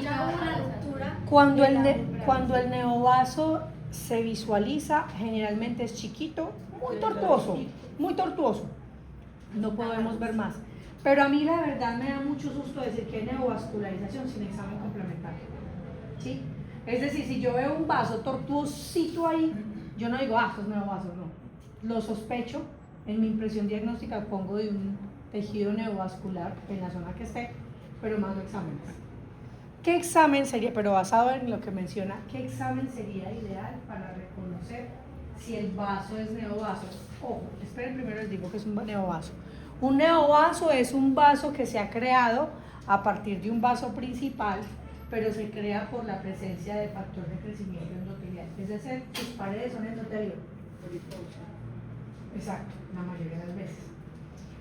ya hubo una ruptura. Cuando el neovaso se visualiza, generalmente es chiquito, muy tortuoso. No podemos ver más. Pero a mí la verdad me da mucho susto decir que hay neovascularización sin examen complementario. ¿Sí? Es decir, si yo veo un vaso tortuosito ahí, yo no digo, eso es neovaso, no. Lo sospecho, en mi impresión diagnóstica pongo de un tejido neovascular en la zona que esté, pero mando exámenes. ¿Qué examen sería, pero basado en lo que menciona, qué examen sería ideal para reconocer si el vaso es neovaso? Ojo, esperen, primero les digo que es un neovaso. Un neovaso es un vaso que se ha creado a partir de un vaso principal, pero se crea por la presencia de factor de crecimiento endotelial. Es decir, sus paredes son endotelio. Exacto, la mayoría de las veces.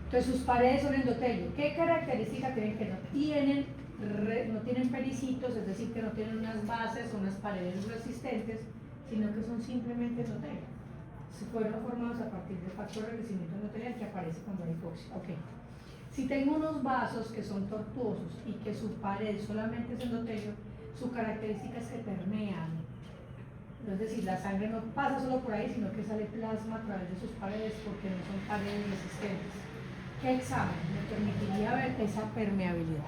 Entonces sus paredes son endotelio. ¿Qué característica tienen? Que no tienen pericitos, es decir, que no tienen unas bases o unas paredes resistentes, sino que son simplemente endotelio. Se fueron formados a partir del factor de crecimiento endotelial que aparece cuando hay hipoxia. Okay. Si tengo unos vasos que son tortuosos y que su pared solamente es endotelio, su característica es que permean. Es decir, la sangre no pasa solo por ahí, sino que sale plasma a través de sus paredes porque no son paredes resistentes. ¿Qué examen me permitiría ver esa permeabilidad?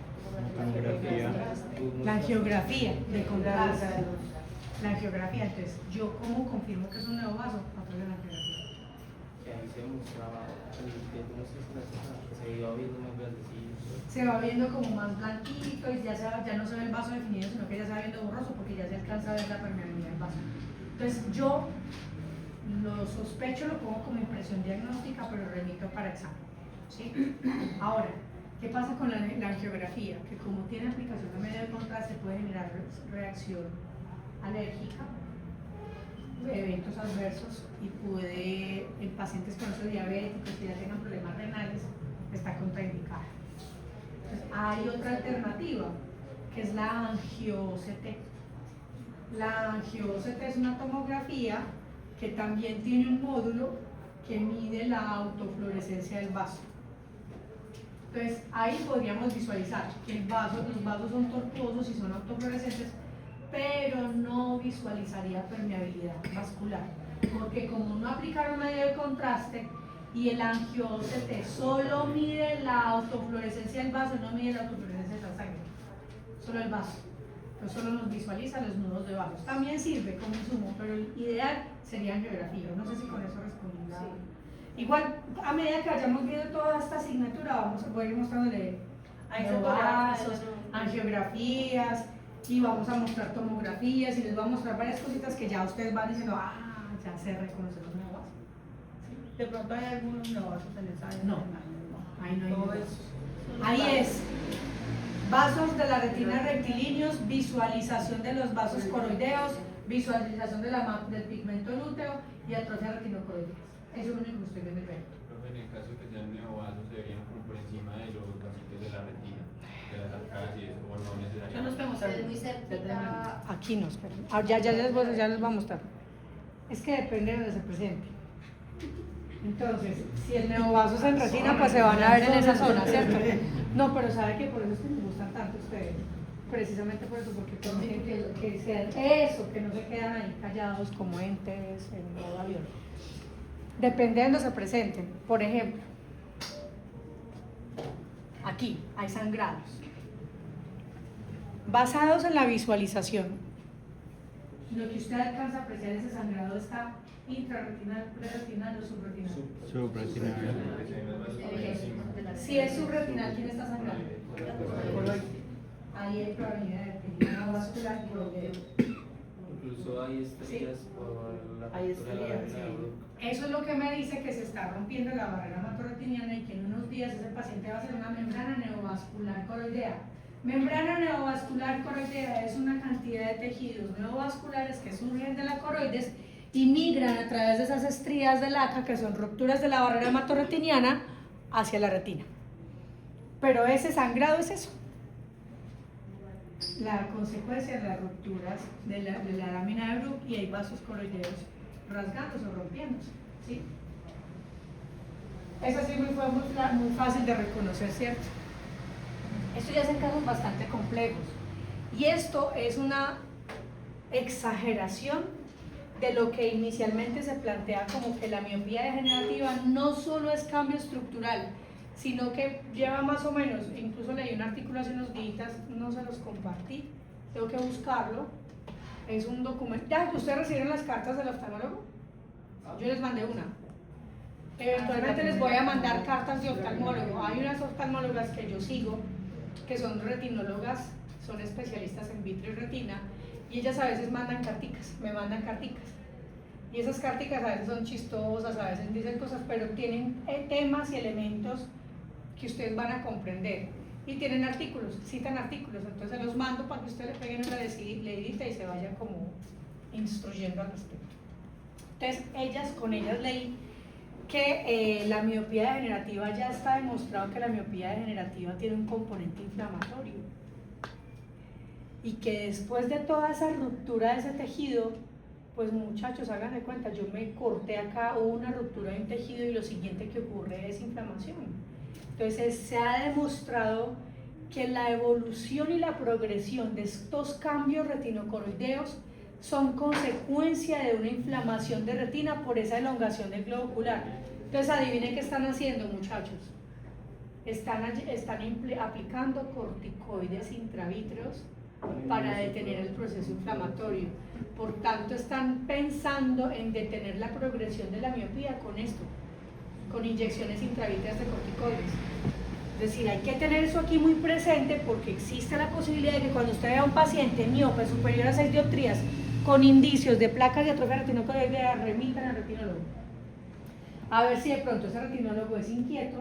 La angiografía de contraste. La angiografía, entonces, ¿yo cómo confirmo que es un neovaso? A través de la angiografía. Que ahí se mostraba, que se iba viendo más verdecillo. Se va viendo como más blanquito y ya no se ve el vaso definido, sino que ya se va viendo borroso porque ya se alcanza a ver la permeabilidad del vaso. Entonces yo lo sospecho, lo pongo como impresión diagnóstica, pero remito para examen. ¿Sí? Ahora, ¿Qué pasa con la angiografía? Que como tiene aplicación de medio de contraste puede generar reacción alérgica, eventos adversos y puede, en pacientes con esos diabéticos que ya tengan problemas renales, está contraindicada. Entonces, hay otra alternativa, que es la angio-OCT. La angio-OCT es una tomografía que también tiene un módulo que mide la autofluorescencia del vaso. Entonces, ahí podríamos visualizar que los vasos son tortuosos y son autofluorescentes, pero no visualizaría permeabilidad vascular, porque como no aplicaron medio de contraste y el angio-OCT solo mide la autofluorescencia del vaso, no mide la autofluorescencia de la sangre, solo el vaso. Entonces solo nos visualiza los nudos de vasos. También sirve como insumo, pero el ideal sería angiografía. No sé si con eso respondí. Sí. Igual, a medida que vayamos viendo toda esta asignatura, voy a ir mostrándole vasos, angiografías, y vamos a mostrar tomografías, y les voy a mostrar varias cositas que ya ustedes van diciendo, ya sé reconocer los nuevos vasos. Sí. De pronto hay algunos neovasos en esa área. No, ahí no hay Todo nuevos. es- Ahí es. Vasos de la retina rectilíneos, visualización de los vasos coroideos, visualización del pigmento lúteo y atrofia retinocoroidea. Eso es lo único que usted debe ver. Profe, en el caso de que sean neovasos, se verían como por encima de los vasitos de la retina, de las arcadas y eso, o no Ya nos necesariamente. podemos Es muy cerquita. Aquí no, espera. Ya les voy a mostrar. Es que depende de donde se presente. Entonces, si el neovaso es en retina, pues se van a ver en esa zona, ¿cierto? No, pero sabe que por eso es que me gustan tanto ustedes. Precisamente por eso, porque permiten que sean eso, que no se quedan ahí callados como entes en modo avión. Depende de donde se presenten. Por ejemplo, aquí hay sangrados. Basados en la visualización, lo que usted alcanza a apreciar, ese sangrado está intrarretinal, preretinal o subretinal. Subretinal. Si es subretinal, ¿quién está sangrando? Ahí hay probabilidad de tener una vascular coroideo. Incluso hay estrellas por la Hay apertura de la estrellas, retina de sí. Bruch. Eso es lo que me dice que se está rompiendo la barrera hematoretiniana y que en unos días ese paciente va a hacer una membrana neovascular coroidea. Membrana neovascular coroidea es una cantidad de tejidos neovasculares que surgen de la coroides y migran a través de esas estrías de laca, que son rupturas de la barrera hematoretiniana, hacia la retina. Pero ese sangrado es eso. La consecuencia de las rupturas de la lámina de Bruch, y hay vasos coroideos rasgándose o rompiéndose, ¿sí? Eso sí muy fácil de reconocer, ¿cierto? Esto ya son casos bastante complejos. Y esto es una exageración de lo que inicialmente se plantea como que la miopía degenerativa no solo es cambio estructural, sino que lleva más o menos, incluso leí un artículo hace unos días, no se los compartí, tengo que buscarlo, es un documento. ¿Ya ustedes recibieron las cartas del oftalmólogo? Yo les mandé una. Eventualmente les voy a mandar cartas de oftalmólogo. Hay unas oftalmólogas que yo sigo, que son retinólogas, son especialistas en vitrio y retina, y ellas a veces mandan carticas, me mandan carticas. Y esas carticas a veces son chistosas, a veces dicen cosas, pero tienen temas y elementos que ustedes van a comprender. Y tienen artículos, citan artículos, entonces se los mando para que ustedes le peguen una leidita y se vayan como instruyendo al respecto. Entonces, con ellas leí que la miopía degenerativa, ya está demostrado que la miopía degenerativa tiene un componente inflamatorio. Y que después de toda esa ruptura de ese tejido, pues muchachos, hagan de cuenta, yo me corté acá, hubo una ruptura de un tejido y lo siguiente que ocurre es inflamación. Entonces se ha demostrado que la evolución y la progresión de estos cambios retinocoroideos son consecuencia de una inflamación de retina por esa elongación del globo ocular. Entonces adivinen qué están haciendo, muchachos. Están aplicando corticoides intravítreos para detener el proceso inflamatorio. Por tanto, están pensando en detener la progresión de la miopía con esto, con inyecciones intravítreas de corticoides. Es decir, hay que tener eso aquí muy presente, porque existe la posibilidad de que cuando usted vea a un paciente miope superior a 6 dioptrías con indicios de placas de atrofia retinocoroidea, remitan al retinólogo. A ver si de pronto ese retinólogo es inquieto,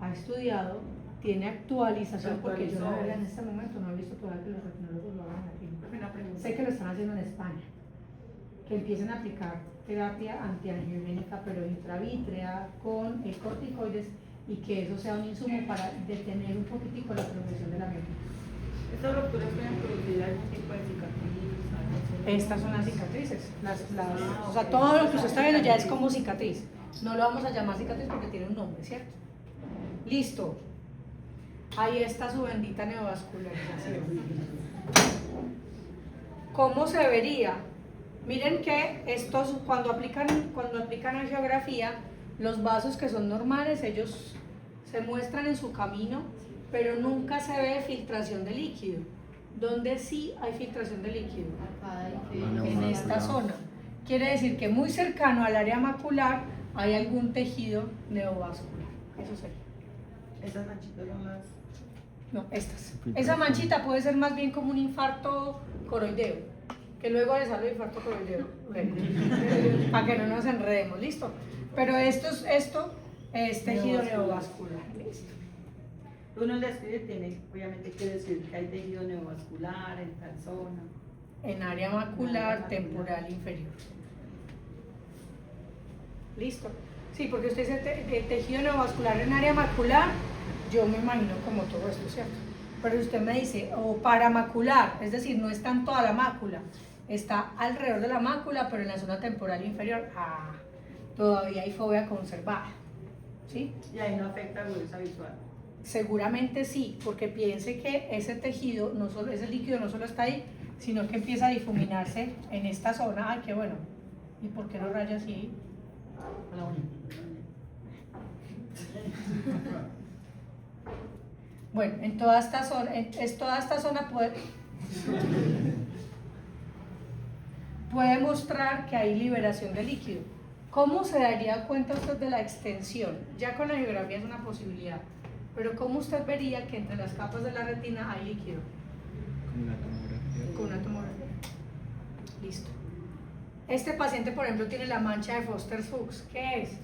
ha estudiado, tiene actualización, porque yo la Actualizó. verdad en este momento no he visto todavía que los retinólogos lo hagan aquí. Una pregunta. Sé que lo están haciendo en España, que empiecen a aplicar terapia antiangiogénica pero intravítrea con corticoides y que eso sea un insumo para detener un poquitico la progresión de la miopía. ¿Estas rupturas pueden producir algún tipo de cicatriz? Algo así? Estas son las cicatrices, o sea, todo lo que usted está viendo ya es como cicatriz. No lo vamos a llamar cicatriz porque tiene un nombre, ¿cierto? Listo. Ahí está su bendita neovascularización. ¿Cómo se vería? Miren que estos, cuando aplican angiografía, los vasos que son normales, ellos se muestran en su camino, pero nunca se ve filtración de líquido. ¿Dónde sí hay filtración de líquido? En esta zona. Quiere decir que muy cercano al área macular hay algún tejido neovascular. Eso sería. Esas manchitas son las... No, estas. Esa manchita puede ser más bien como un infarto coroideo, que luego le sale el infarto coroideo. Bueno, para que no nos enredemos, listo. Pero esto es tejido neovascular, listo. Uno el describe tiene, obviamente quiere decir que hay tejido neovascular en tal zona. En área macular temporal inferior. Listo. Sí, porque usted dice tejido neovascular en área macular, yo me imagino como todo esto, ¿cierto? Pero usted me dice, o paramacular, es decir, no está en toda la mácula, está alrededor de la mácula, pero en la zona temporal inferior, todavía hay fobia conservada, ¿sí? Y ahí no afecta la agudeza visual. Seguramente sí, porque piense que ese tejido, ese líquido no solo está ahí, sino que empieza a difuminarse en esta zona. Ay, qué bueno. ¿Y por qué no raya así? Bueno, en toda esta zona puede mostrar que hay liberación de líquido. ¿Cómo se daría cuenta usted de la extensión? Ya con la geografía es una posibilidad, pero ¿cómo usted vería que entre las capas de la retina hay líquido? Con la tomografía. Con una tomografía. Listo. Este paciente, por ejemplo, tiene la mancha de Foster-Fuchs. ¿Qué es?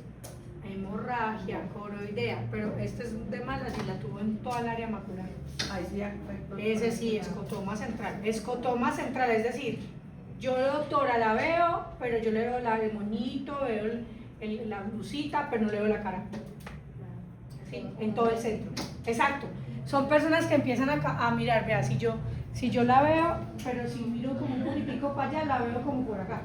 Hemorragia coroidea, pero este es de mala si la tuvo en toda el área macular. Ahí sí afecta. Ese sí, escotoma central. Escotoma central, es decir, yo doctora la veo, pero yo le veo el moñito, veo la blusita, pero no le veo la cara. Sí, en todo el centro. Exacto. Son personas que empiezan a mirar, vea, si yo la veo, pero si miro como un poquitico para allá, la veo como por acá.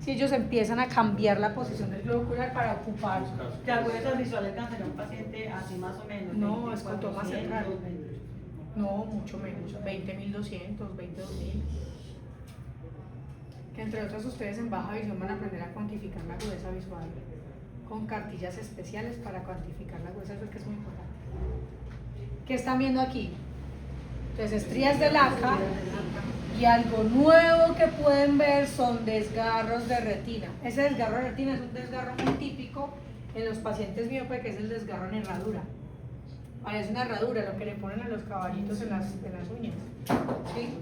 Si ellos empiezan a cambiar la posición del globo ocular para ocupar. ¿Qué agudezas visuales alcanzan a un paciente así más o menos? No, 2400, escotoma central. 20. No, mucho menos, 20.200, 22.000. Que entre otras ustedes en baja visión van a aprender a cuantificar la agudeza visual con cartillas especiales para cuantificar la agudeza visual, que es muy importante. ¿Qué están viendo aquí? Entonces, estrías de laca, y algo nuevo que pueden ver son desgarros de retina. Ese desgarro de retina es un desgarro muy típico en los pacientes miopes, que es el desgarro en herradura. Parece una herradura, lo que le ponen a los caballitos en las uñas. ¿Sí?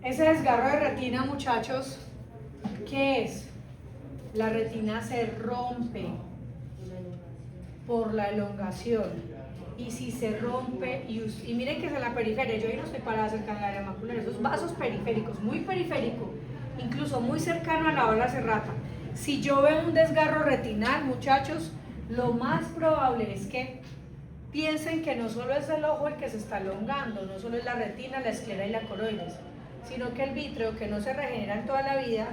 Ese desgarro de retina, muchachos, ¿qué es? La retina se rompe por la elongación. Y si se rompe, y miren que es en la periferia, yo ahí no estoy parada cerca del área macular, esos vasos periféricos, muy periférico, incluso muy cercano a la ola serrata. Si yo veo un desgarro retinal, muchachos, lo más probable es que piensen que no solo es el ojo el que se está elongando, no solo es la retina, la esclera y la coroides, sino que el vítreo, que no se regenera en toda la vida,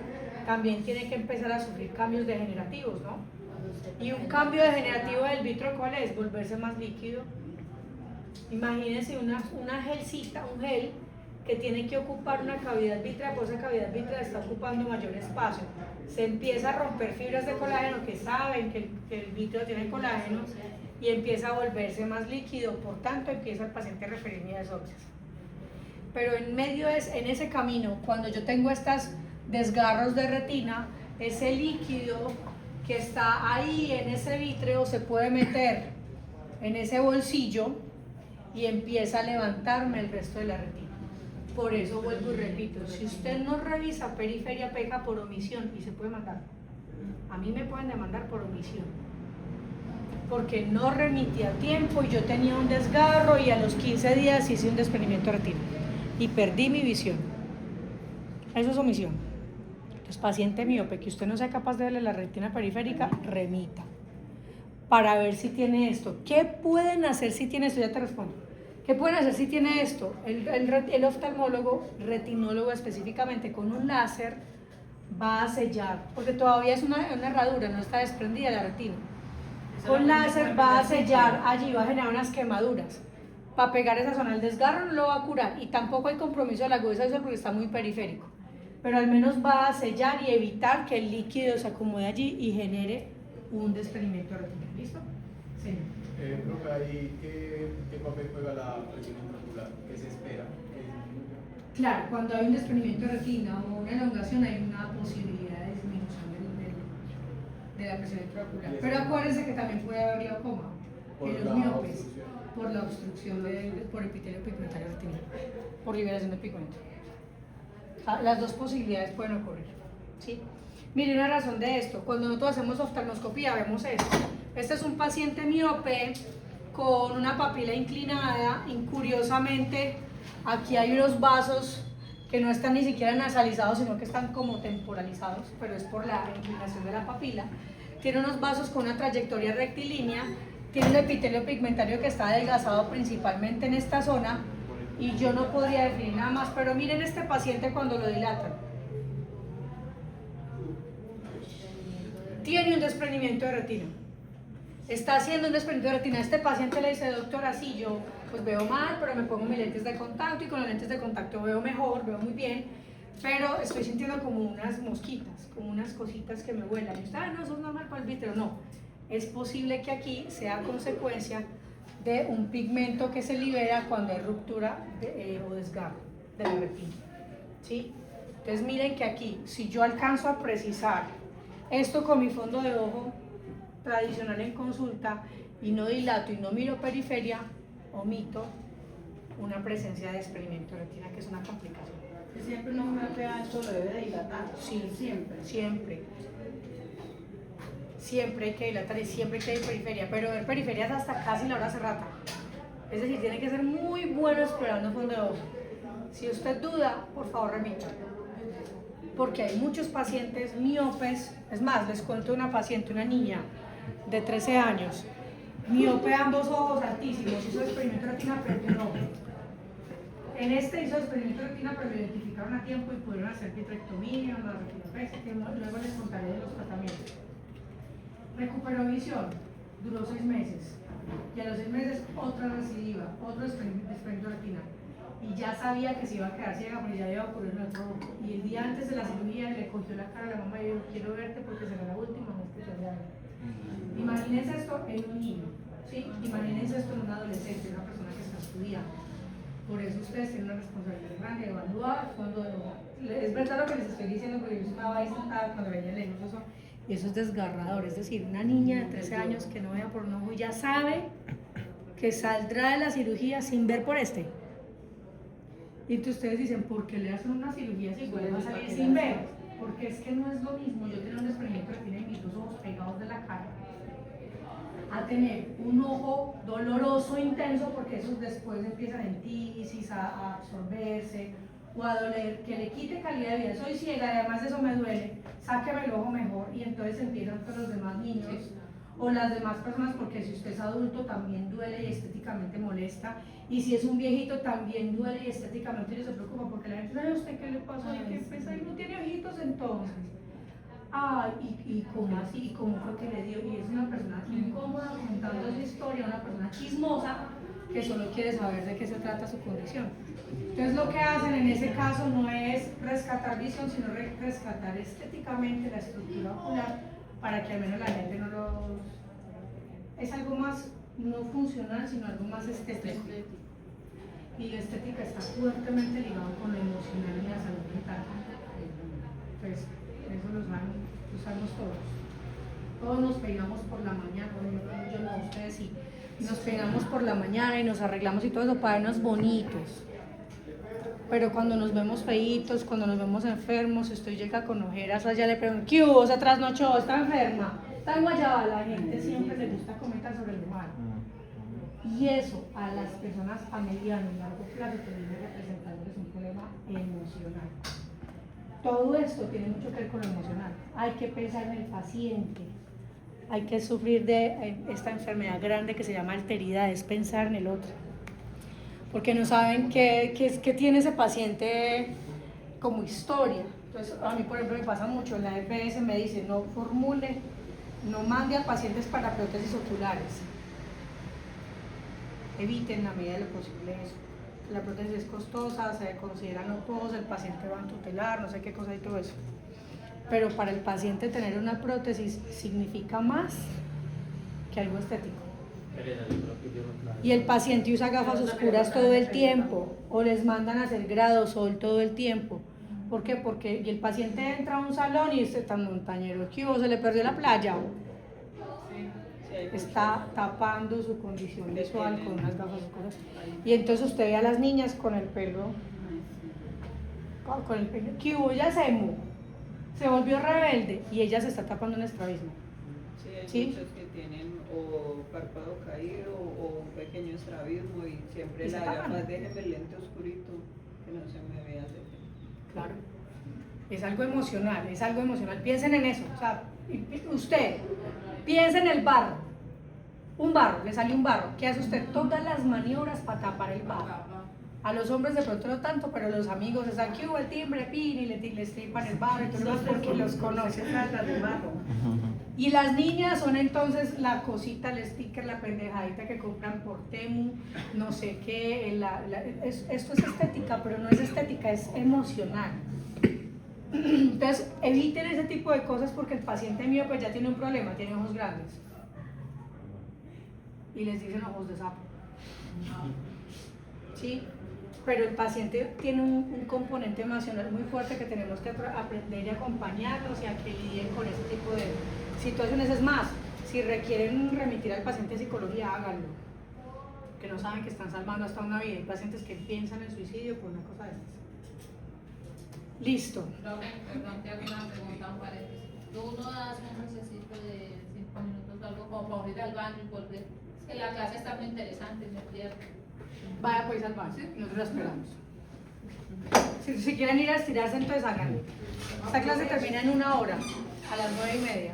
también tiene que empezar a sufrir cambios degenerativos, ¿no? Y un cambio degenerativo del vítreo, ¿cuál es? Volverse más líquido. Imagínense una gelcita, un gel que tiene que ocupar una cavidad vítrea, pues esa cavidad vítrea está ocupando mayor espacio. Se empieza a romper fibras de colágeno que saben que el vítreo tiene colágeno y empieza a volverse más líquido, por tanto empieza el paciente a referir unidades óseas. Pero en ese camino, cuando yo tengo estos desgarros de retina, ese líquido que está ahí en ese vítreo se puede meter en ese bolsillo y empieza a levantarme el resto de la retina. Por eso vuelvo y repito, si usted no revisa periferia, peca por omisión y se puede mandar. A mí me pueden demandar por omisión. porque no remití a tiempo y yo tenía un desgarro y a los 15 días hice un desprendimiento de retina y perdí mi visión. Eso es omisión. Entonces, paciente miope que usted no sea capaz de verle la retina periférica, remita para ver si tiene esto. ¿Qué pueden hacer si tiene esto? Ya te respondo. ¿Qué pueden hacer si tiene esto? El oftalmólogo, retinólogo específicamente, con un láser va a sellar, porque todavía es una herradura, no está desprendida la retina. Con láser va a sellar allí, va a generar unas quemaduras. Para pegar esa zona, el desgarro no lo va a curar y tampoco hay compromiso de la agudeza visual porque está muy periférico. Pero al menos va a sellar y evitar que el líquido se acomode allí y genere un desprendimiento de retina. ¿Listo? Sí. Profe, ahí, ¿qué papel juega la presión intraocular? ¿Qué se espera? Claro, cuando hay un desprendimiento de retina o una elongación hay una posibilidad de disminución de la presión intraocular. Pero acuérdense que también puede haber glaucoma en los miopes por la obstrucción por epitelio pigmentario retinal, por liberación de pigmento. Las dos posibilidades pueden ocurrir, ¿sí? Mire, una razón de esto, cuando nosotros hacemos oftalmoscopía vemos esto. Este es un paciente miope con una papila inclinada, y curiosamente aquí hay unos vasos que no están ni siquiera nasalizados, sino que están como temporalizados, pero es por la inclinación de la papila. Tiene unos vasos con una trayectoria rectilínea, tiene un epitelio pigmentario que está adelgazado principalmente en esta zona, y yo no podría definir nada más, pero miren este paciente cuando lo dilatan. Tiene un desprendimiento de retina. Está haciendo un desprendimiento de retina. Este paciente le dice, doctora, sí, yo pues veo mal, pero me pongo mis lentes de contacto y con los lentes de contacto veo mejor, veo muy bien, pero estoy sintiendo como unas mosquitas, como unas cositas que me vuelan. Y usted, no, eso es normal para el vítreo. No, es posible que aquí sea consecuencia de un pigmento que se libera cuando hay ruptura o desgarro de la retina, ¿sí? Entonces miren que aquí, si yo alcanzo a precisar esto con mi fondo de ojo tradicional en consulta y no dilato y no miro periferia, omito una presencia de desprendimiento de retina, que es una complicación. Siempre una miope alto lo debe de dilatar. Sí, siempre. Siempre. Siempre hay que dilatar y siempre hay que ir periferia, pero ver periferia es hasta casi la hora cerrada. Es decir, tiene que ser muy bueno explorando fondo de ojo. Si usted duda, por favor remita. Porque hay muchos pacientes miopes. Es más, les cuento una paciente, una niña de 13 años, miope, ambos ojos altísimos, hizo experimento de retina, perdió un ojo. En este hizo experimento de retina, pero lo identificaron a tiempo y pudieron hacer vitrectomía, una retinopexia, luego les contaré de los tratamientos. Recuperó visión, duró 6 meses, y a los 6 meses otra recidiva, otro desprendimiento de retina, y ya sabía que se iba a quedar ciega porque ya iba a ocurrir en otro ojo. Y el día antes de la cirugía le cogió la cara a la mamá y dijo, quiero verte porque será la última vez que te vea. Imagínense esto en un niño, ¿sí? Imagínense esto en un adolescente, una persona que está estudiando. Por eso ustedes tienen una responsabilidad grande de evaluar cuando es verdad lo que les estoy diciendo, porque yo estaba ahí sentada cuando venía leyendo eso, y eso es desgarrador. Es decir, una niña de 13 años que no vea por un ojo ya sabe que saldrá de la cirugía sin ver por este. Y entonces ustedes dicen, ¿por qué le hacen una cirugía si igual va a salir sin ver? Porque es que no es lo mismo yo tener un desprendimiento de retina y mis dos ojos pegados de la cara a tener un ojo doloroso, intenso, porque esos después empiezan en tisis, a absorberse o a doler, que le quite calidad de vida. Soy ciega y además de eso me duele, sáqueme el ojo mejor, y entonces empiezan todos los demás niños o las demás personas, porque si usted es adulto también duele y estéticamente molesta, y si es un viejito también duele y estéticamente no se preocupa, porque la gente sabe, ¿usted qué le pasa? ¿Qué pesa? Y no tiene ojitos entonces. Y cómo así, y cómo fue que le dio, y es una persona incómoda contando esa historia, una persona chismosa que solo quiere saber de qué se trata su condición. Entonces lo que hacen en ese caso no es rescatar visión, sino rescatar estéticamente la estructura ocular para que al menos la gente no los... Es algo más no funcional, sino algo más estético. Y la estética está fuertemente ligada con lo emocional y la salud mental. Pues eso lo sabemos todos. Todos nos peinamos por la mañana, yo no, ustedes sí. Nos peinamos por la mañana y nos arreglamos y todo eso para vernos bonitos. Pero cuando nos vemos feitos, cuando nos vemos enfermos, si usted llega con ojeras, allá le pregunto, ¿qué hubo? ¿Se trasnochó? ¿Está enferma? Está guayaba, la gente siempre le gusta comentar sobre lo malo. Y eso a las personas a mediano y largo plazo termina representándoles un problema emocional. Todo esto tiene mucho que ver con lo emocional. Hay que pensar en el paciente. Hay que sufrir de esta enfermedad grande que se llama alteridad, es pensar en el otro. Porque no saben qué tiene ese paciente como historia. Entonces, a mí, por ejemplo, me pasa mucho, en la EPS me dice, no formule, no mande a pacientes para prótesis oculares. Eviten en la medida de lo posible eso. La prótesis es costosa, se considera no todos, el paciente va a tutelar, no sé qué cosa y todo eso. Pero para el paciente tener una prótesis significa más que algo estético. Y el paciente usa gafas oscuras todo el tiempo, o les mandan a hacer gradosol todo el tiempo. ¿Por qué? Porque y el paciente entra a un salón y este tan montañero, ¿qué hubo? ¿Se le perdió la playa? Está tapando su condición visual con unas gafas oscuras. Y entonces usted ve a las niñas con el pelo, ¿qué hubo? Ya se volvió rebelde y ella se está tapando un estrabismo. Sí, hay ¿Sí? muchos que tienen o párpado caído o un pequeño estrabismo y siempre Y se la tapan. gafa déjeme el lente oscurito que no se me vea de Claro. Es algo emocional, es algo emocional. Piensen en eso. O sea, usted piensa en el barro. Un barro, le salió un barro. ¿Qué hace usted? Todas las maniobras para tapar el barro. A los hombres de pronto no tanto, pero los amigos están aquí, el timbre, pin, y le estripan el barro, y todo porque los conocen. Y las niñas son entonces la cosita, el sticker, la pendejadita que compran por Temu, no sé qué. Esto es estética, pero no es estética, es emocional. Entonces, eviten ese tipo de cosas porque el paciente mío pues ya tiene un problema, tiene ojos grandes. Y les dicen ojos de sapo. ¿Sí? Pero el paciente tiene un componente emocional muy fuerte que tenemos que aprender y acompañarlos y a que lidien con ese tipo de situaciones. Es más, si requieren remitir al paciente a psicología, háganlo. Que no saben que están salvando hasta una vida. Hay pacientes que piensan en suicidio por una cosa de esas. Listo. Perdón, te hago una pregunta, un paréntesis. Tú no das un recesito de 5 minutos, algo como para ir al baño y volver. Es que la clase está muy interesante, me pierdo. Vaya pues al baño, nosotros la esperamos. Si quieren ir a estirarse, entonces háganlo. Esta clase termina en 1 hora, a las 9:30.